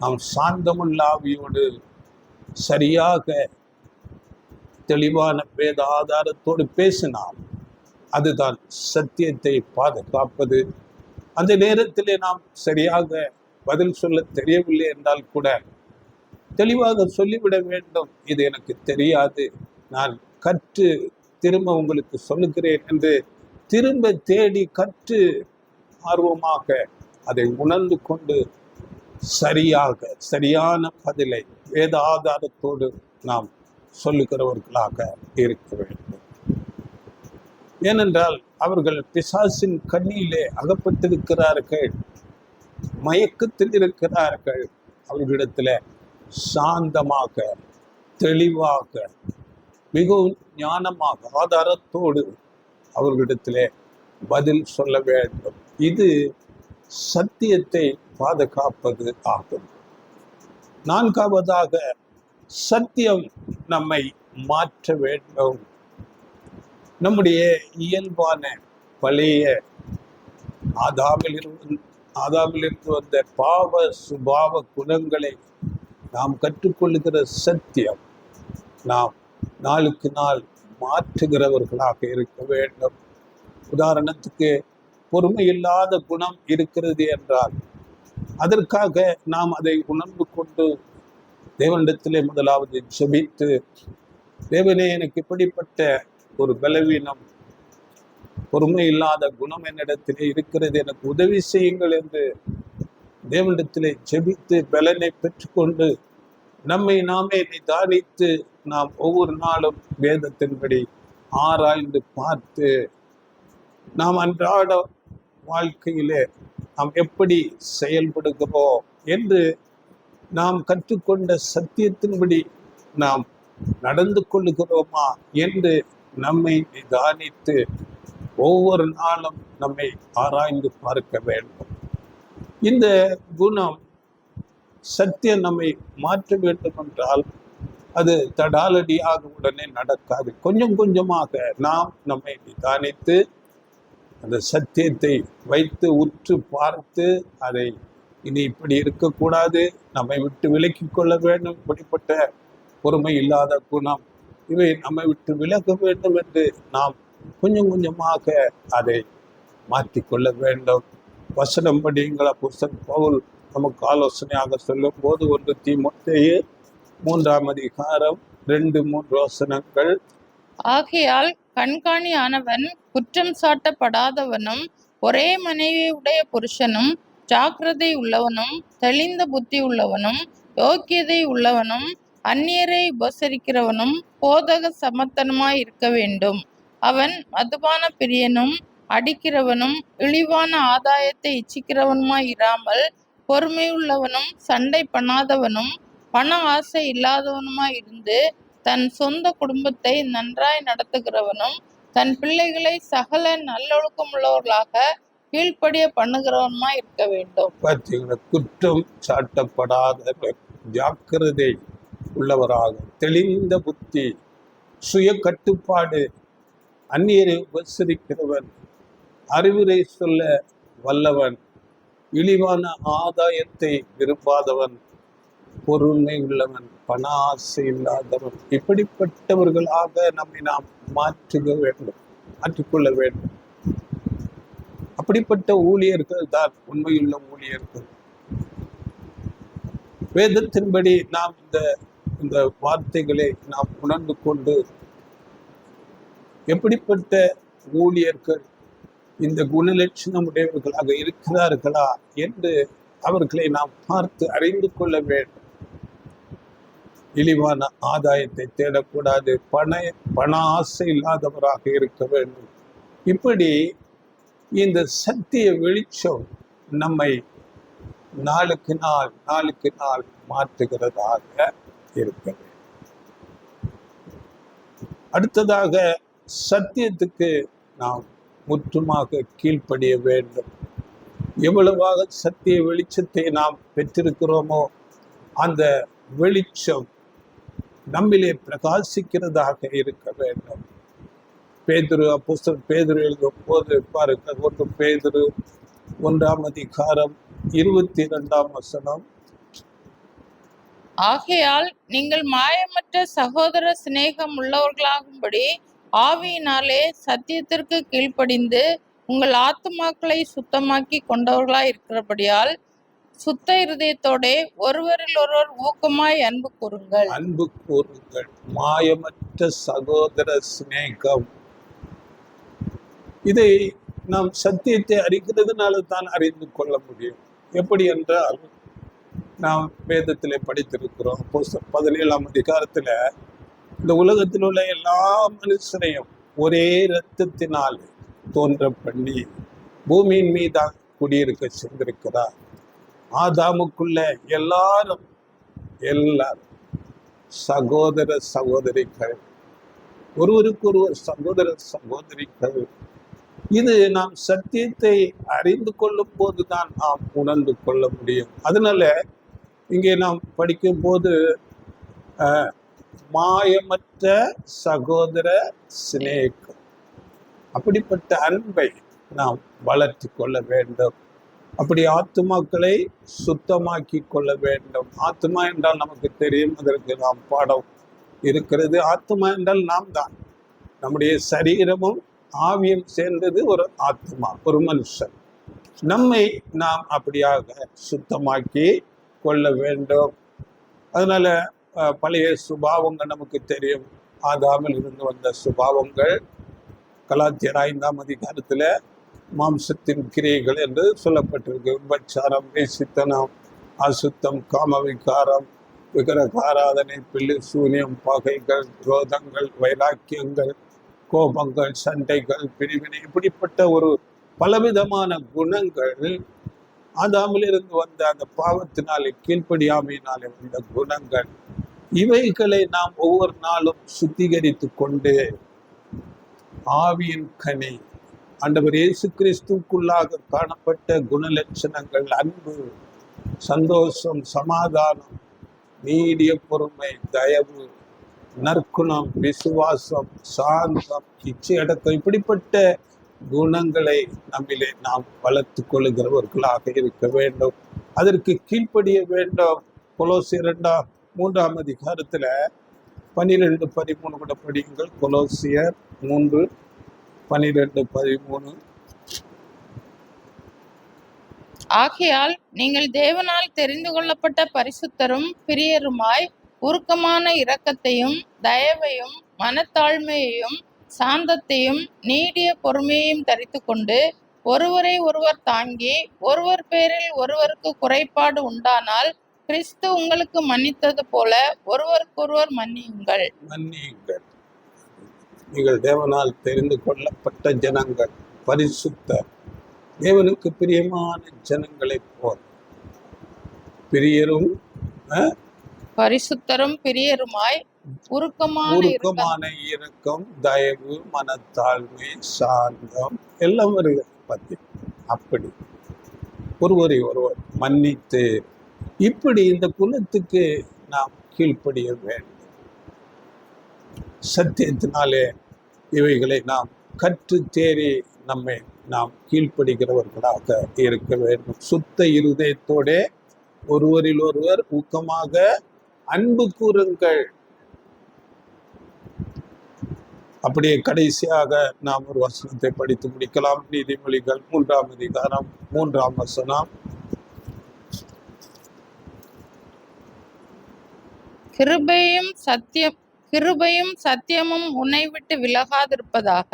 நாம் சாந்தமுள்ள ஆவியோடு சரியாக தெளிவான வேத ஆதாரத்தோடு பேசினால் அதுதான் சத்தியத்தை பாதுகாப்பது. அந்த நேரத்திலே நாம் சரியாக பதில் சொல்ல தெரியவில்லை என்றால் கூட தெளிவாக சொல்லிவிட வேண்டும். இது எனக்கு தெரியாது, நான் கற்று திரும்ப உங்களுக்கு சொல்லுகிறேன் என்று திரும்ப தேடி கற்று ஆர்வமாக அதை உணர்ந்து கொண்டு சரியான பதிலை வேத ஆதாரத்தோடு நாம் சொல்லுகிறவர்களாக இருக்க வேண்டும். ஏனென்றால் அவர்கள் பிசாசின் கண்ணியிலே அகப்பட்டிருக்கிறார்கள், மயக்கத்தில் இருக்கிறார்கள். அவர்களிடத்துல சாந்தமாக தெளிவாக மிகவும் ஞானமாக ஆதாரத்தோடு அவர்களிடத்திலே பதில் சொல்ல வேண்டும். இது சத்தியத்தை பாதுகாப்பது ஆகும். 4ஆவதாக சத்தியம் நம்மை மாற்ற வேண்டும். நம்முடைய இயல்பான பழைய ஆதாமிலிருந்து வந்த பாவ சுபாவ குணங்களை நாம் கற்றுக்கொள்ளுகிற சத்தியம் நாம் நாளுக்கு நாள் மாற்றுகிறவர்களாக இருக்க வேண்டும். உதாரணத்துக்கு பொறுமை இல்லாத குணம் இருக்கிறது என்றால் அதற்காக நாம் அதை உணர்ந்து கொண்டு தேவனிடத்திலே முதலாவது ஜெபித்து, தேவனே எனக்கு இப்படிப்பட்ட ஒரு பலவீனம், பொறுமை இல்லாத குணம் என்னிடத்திலே இருக்கிறது, எனக்கு உதவி செய்யுங்கள் என்று தேவனிடத்திலே ஜெபித்து பலனை பெற்றுக்கொண்டு நம்மை நாமே நிதானித்து நாம் ஒவ்வொரு நாளும் வேதத்தின்படி ஆராய்ந்து பார்த்து நாம் அன்றாட வாழ்க்கையிலே நாம் எப்படி செயல்படுகிறோம் என்று நாம் கற்றுக்கொண்ட சத்தியத்தின்படி நாம் நடந்து கொள்ளுகிறோமா என்று நம்மை நிதானித்து ஒவ்வொரு நாளும் நம்மை ஆராய்ந்து பார்க்க வேண்டும். இந்த குணம் சத்தியம் நம்மை மாற்ற வேண்டும் என்றால் அது தடாலடியாக உடனே நடக்காது. கொஞ்சம் கொஞ்சமாக நாம் நம்மை நிதானித்து அந்த சத்தியத்தை வைத்து உற்று பார்த்து அதை இனி இப்படி இருக்கக்கூடாது, நம்மை விட்டு விலக்கி கொள்ள வேண்டும், இப்படிப்பட்ட பொறுமை இல்லாத குணம் இவை நம்மை விட்டு விலக வேண்டும் என்று நாம் கொஞ்சம் கொஞ்சமாக அதை மாற்றிக்கொள்ள வேண்டும். வசனம் படியுங்கள். அப்போஸ்தலன் பவுல் நமக்கு ஆலோசனையாக சொல்லும் போது 1 தீமோத்தேயு 3ஆம் அதிகாரம் 2-3 வசனங்கள். ஆகையால் கண்காணியானவன் குற்றம் சாட்டப்படாதவனும் ஒரே மனைவி உடைய புருஷனும் ஜாக்கிரதை உள்ளவனும் தெளிந்த புத்தி உள்ளவனும் யோக்கியதை உள்ளவனும் அந்நியரை உபசரிக்கிறவனும் போதக சமத்தனுமாய் இருக்க வேண்டும். அவன் மதுபான பிரியனும் அடிக்கிறவனும் இழிவான ஆதாயத்தை இச்சிக்கிறவனுமாய் இராமல் பொறுமையுள்ளவனும் சண்டை பண்ணாதவனும் பண ஆசை இல்லாதவனுமாய் இருந்து தன் சொந்த குடும்பத்தை நன்றாய் நடத்துகிறவனும் தன் பிள்ளைகளை சகல நல்லொழுக்கமுள்ளவர்களாக கீழ்ப்படிய பண்ணுகிறவனுமாய் இருக்க வேண்டும். பார்த்தீங்கன்னா, குற்றம் சாட்டப்படாத ஜாக்கிரதை உள்ளவராக, தெளிந்த புத்தி, சுய கட்டுப்பாடு, அந்நியரை உபசரிக்கிறவன், அறிவுரை சொல்ல வல்லவன், இழிவான ஆதாயத்தை விரும்பாதவன், பொறுமை உள்ளவன், பண ஆசை இல்லாதவன், இப்படிப்பட்டவர்களாக நம்மை நாம் மாற்றிக்கொள்ள வேண்டும். அப்படிப்பட்ட ஊழியர்கள் தான் உண்மையுள்ள ஊழியர்கள். வேதத்தின்படி நாம் இந்த வார்த்தைகளை நாம் உணர்ந்து கொண்டு எப்படிப்பட்ட ஊழியர்கள் இந்த குணலட்சணம் உடையவர்களாக இருக்கிறார்களா என்று அவர்களை நாம் பார்த்து அறிந்து கொள்ள வேண்டும். இழிவான ஆதாயத்தை தேடக்கூடாது, பண ஆசை இல்லாதவராக இருக்க வேண்டும். இப்படி இந்த சத்திய வெளிச்சம் நம்மை நாளுக்கு நாள் மாற்றுகிறதாக இருக்க வேண்டும். அடுத்ததாக சத்தியத்துக்கு நாம் முற்றுமாக கீழ்ப்படிய வேண்டும். எவ்வளவாக சத்திய வெளிச்சத்தை நாம் பெற்றிருக்கிறோமோ அந்த வெளிச்சம் நம்மிலே பிரகாசிக்கிறதாக இருக்க வேண்டும். அப்போஸ்தலன் பேதுரு எழுதும் போது பாருங்கள், 1 பேதுரு 1ஆம் அதிகாரம் 22ஆம் வசனம். ஆகையால் நீங்கள் மாயமற்ற சகோதர சிநேகம் உள்ளவர்களாகும்படி ஆவியினாலே சத்தியத்திற்கு கீழ்ப்படிந்து உங்கள் ஆத்துமாக்களை சுத்தமாக்கி கொண்டவர்களாய் இருக்கிறபடியால் சுத்த இருதயத்தோட ஒருவரில் ஒருவர் ஊக்கமாய் அன்பு கூறுங்கள். மாயமற்ற சகோதர சிநேகம், இதை நாம் சத்தியத்தை அறிகிறதுனால தான் அறிந்து கொள்ள முடியும். எப்படி என்றால், நாம் வேதத்திலே படித்திருக்கிறோம். 17ஆம் அதிகாரத்துல இந்த உலகத்தில் உள்ள எல்லா மனுஷரையும் ஒரே இரத்தத்தினால் தோன்ற பண்ணி பூமியின் மீதா குடியிருக்க செய்திருக்கிறார். ஆதாமுக்குள்ள எல்லாரும் சகோதர சகோதரிகள், ஒருவருக்கொருவர் சகோதர சகோதரிகள். இது நாம் சத்தியத்தை அறிந்து கொள்ளும் போதுதான் நாம் உணர்ந்து கொள்ள முடியும். அதனால இங்கே நாம் படிக்கும் போது மாயமற்ற சகோதர சிநேகம், அப்படிப்பட்ட அன்பை நாம் வளர்த்தி கொள்ள வேண்டும். அப்படி ஆத்துமாக்களை சுத்தமாக்கி கொள்ள வேண்டும். ஆத்மா என்றால் நமக்கு தெரியும், அதற்கு நாம் பாடம் இருக்கிறது. ஆத்மா என்றால் நாம் தான். நம்முடைய சரீரமும் ஆவியும் சேர்ந்தது ஒரு ஆத்மா, ஒரு மனுஷன். நம்மை நாம் அப்படியாக சுத்தமாக்கி கொள்ள வேண்டும். அதனால பழைய சுபாவங்கள் நமக்கு தெரியும். ஆதாமில் இருந்து வந்த சுபாவங்கள் கலாத்தியர் 5ஆம் அதிகாரத்துல மாம்சத்தின் கிரியைகள் என்று சொல்லப்பட்டிருக்கு. விபச்சாரம், வேசித்தனம், அசுத்தம், காமவிகாரம், விக்கிரக ஆராதனை, பில்லு சூனியம், பகைகள், குரோதங்கள், வைராக்கியங்கள், கோபங்கள், சண்டைகள், பிரிவினை, இப்படிப்பட்ட ஒரு பலவிதமான குணங்கள், ஆதாமிலிருந்து வந்த அந்த பாவத்தினாலே, கீழ்ப்படியாமையினாலே வந்த குணங்கள், இவைகளை நாம் ஒவ்வொரு நாளும் சுத்திகரித்து கொண்டு ஆவியின் கனி, ஆண்டவர் இயேசு கிறிஸ்துவுக்குள்ளாக காணப்பட்ட குணலட்சணங்கள், அன்பு, சந்தோஷம், சமாதானம், நீடிய பொறுமை, தயவு, நற்குணம், விசுவாசம், சாந்தம், இச்சையடக்கம், இப்படிப்பட்ட குணங்களை நம்மிலே நாம் வளர்த்து கொள்ளுகிறவர்களாக இருக்க வேண்டும். அதற்கு கீழ்ப்படிய வேண்டும். கொலோசியர் 3ஆம் அதிகாரத்துல 12-13 கூட படியுங்கள். கொலோசியர் 3:12-13. ஆகையால் நீங்கள் தேவனால் தெரிந்து கொள்ளப்பட்ட பரிசுத்தரும் பிரியருமாய் உருக்கமான இரக்கத்தையும் தயவையும் மனத்தாழ்மையையும் சாந்தத்தையும் நீடிய பொறுமையையும் தரித்து கொண்டு ஒருவரை ஒருவர் தாங்கி ஒருவர் பேரில் ஒருவருக்கு குறைபாடு உண்டானால் கிறிஸ்து உங்களுக்கு மன்னித்தது போல ஒருவருக்கொருவர் மன்னியுங்கள். நீங்கள் தேவனால் தெரிந்து கொள்ளப்பட்ட ஜனங்கள், பரிசுத்த தேவனுக்கு பிரியமான ஜனங்களை போல் பிரியரும் பரிசுத்தரும் பிரியருமாய் உருக்கமான இரக்கம், தயவு, மனத்தாழ்மை, சாந்தம் எல்லாம் வருகிறது பத்தி. அப்படி ஒருவரை ஒருவர் மன்னித்து, இப்படி இந்த குணத்துக்கு நாம் கீழ்ப்படிய வேண்டும். சத்தியத்தினாலே இவைகளை நாம் கற்று தேறி நம்மை நாம் கீழ்ப்படுகிறவர்களாக இருக்க வேண்டும். சுத்த இருதயத்தோட ஒருவரில் ஒருவர் ஊக்கமாக அன்பு கூறுங்கள். அப்படியே கடைசியாக நாம் ஒரு வசனத்தை படித்து முடிக்கலாம். நீதிமொழிகள் 3ஆம் அதிகாரம் 3ஆம் வசனம். கிருபையும் சத்தியமும் உன்னை விட்டு விலகாதிருப்பதாக.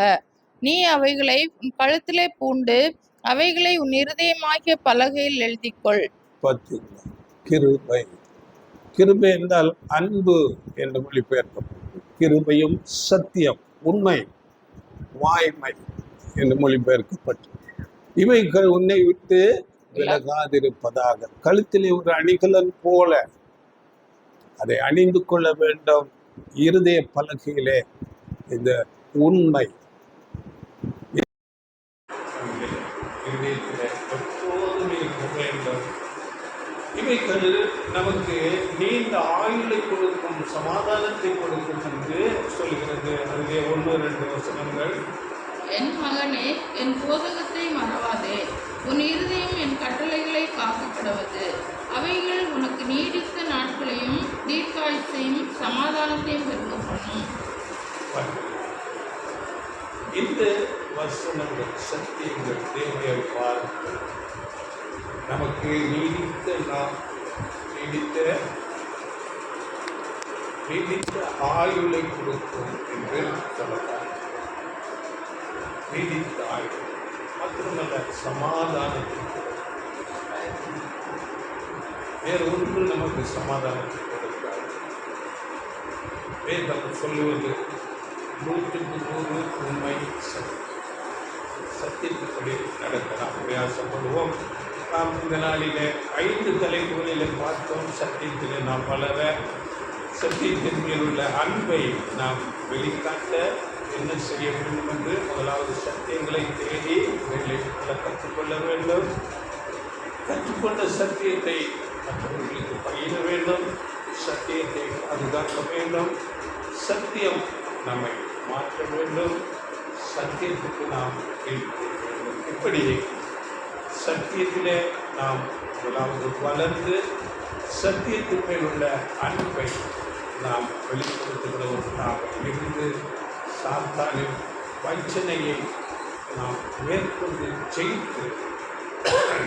நீ அவைகளை உன் கழுத்திலே பூண்டு அவைகளை உன் இருதயமாகிய பலகையில் எழுதிக்கொள். பார்த்தீங்களா? கிருபை, கிருபை என்றால் அன்பு என்று மொழிபெயர்க்கப்பட்டது. கிருபையும் சத்தியம், உண்மை, வாய்மை என்று மொழிபெயர்க்கப்பட்டது. இவைகள் உன்னை விட்டு விலகாதிருப்பதாக. கழுத்திலே ஒரு அணிகலன் போல அதை அணிந்து கொள்ள வேண்டும். இருதய பலகையிலே இந்த உண்மை எப்போதும் இருக்க வேண்டும். இவைகள் நமக்கு நீண்ட ஆயுளை கொடுக்கும், சமாதானத்தை கொடுக்கும் என்று சொல்கிறது. அதிலே 1-2 வசனங்கள். என் மகனே, என் போதகத்தை மறவாதே, உன் இருதயம் என் கட்டளைகளை காக்கப்படுவது. அவைகள் உனக்கு நீடித்த நாட்களையும் தீர்க்காயுசையும் சமாதானத்தையும் பெருக பண்ணும். இந்த வசனங்கள், சத்தியங்கள் தேவையை பார்த்து நமக்கு நீடித்த ஆயுளை கொடுக்கும் என்று சொல்லலாம். நீடித்த ஆயுள் மாத்திரமல்ல, சமாதானத்தை வேறு ஒன்று நமக்கு சமாதானத்தை கொடுக்காது. வேதம் சொல்லுவது 100% உண்மை, சத்தியத்துப்படி நடக்க நாம் பிரயாசப்படுவோம். நாம் இந்த நாளிலே 5 தலைப்புகளில் பார்த்தோம். சத்தியத்திலே நாம் வளர, சத்தியத்தின் மேல் உள்ள அன்பை நாம் வெளிக்காட்ட என்ன செய்ய வேண்டும் என்று முதலாவது சத்தியங்களை தேடி வெளியிட கற்றுக்கொள்ள வேண்டும். கற்றுக்கொண்ட சத்தியத்தை மற்றவர்களுக்கு பகிர வேண்டும். சத்தியத்தை பாதுகாக்க வேண்டும். சத்தியம் நம்மை மாற்ற வேண்டும். சத்தியத்துக்கு நாம் கீழ்ப்படிய வேண்டும். இப்படி சத்தியத்திலே நாம் முதலாவது வளர்ந்து சத்தியத்தின் மேல் உள்ள அன்பை நாம் வெளிப்படுத்துகிறவர்களாக இருந்து சாத்தானின் வஞ்சனையை நாம் மேற்கொண்டு ஜெயித்து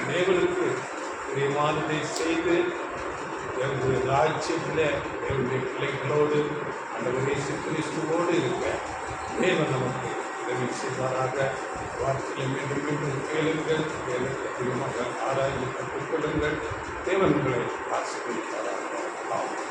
தேவனுக்கு பிரியமானதை செய்து எங்களுடைய ராஜ்யத்தில் எங்களுடைய பிள்ளைகளோடு ஆண்டவர் இயேசு கிறிஸ்துவோடு இருக்க தேவன் நமக்கு உதவி செய்வாராக. வார்த்தையை மீண்டும் மீண்டும் கேளுங்கள், தேவனுக்கு பிரியமாக ஆராய்ந்து கற்றுக்கொள்ளுங்கள். தேவன் உங்களை ஆசீர்வதிப்பாராக. ஆமென்.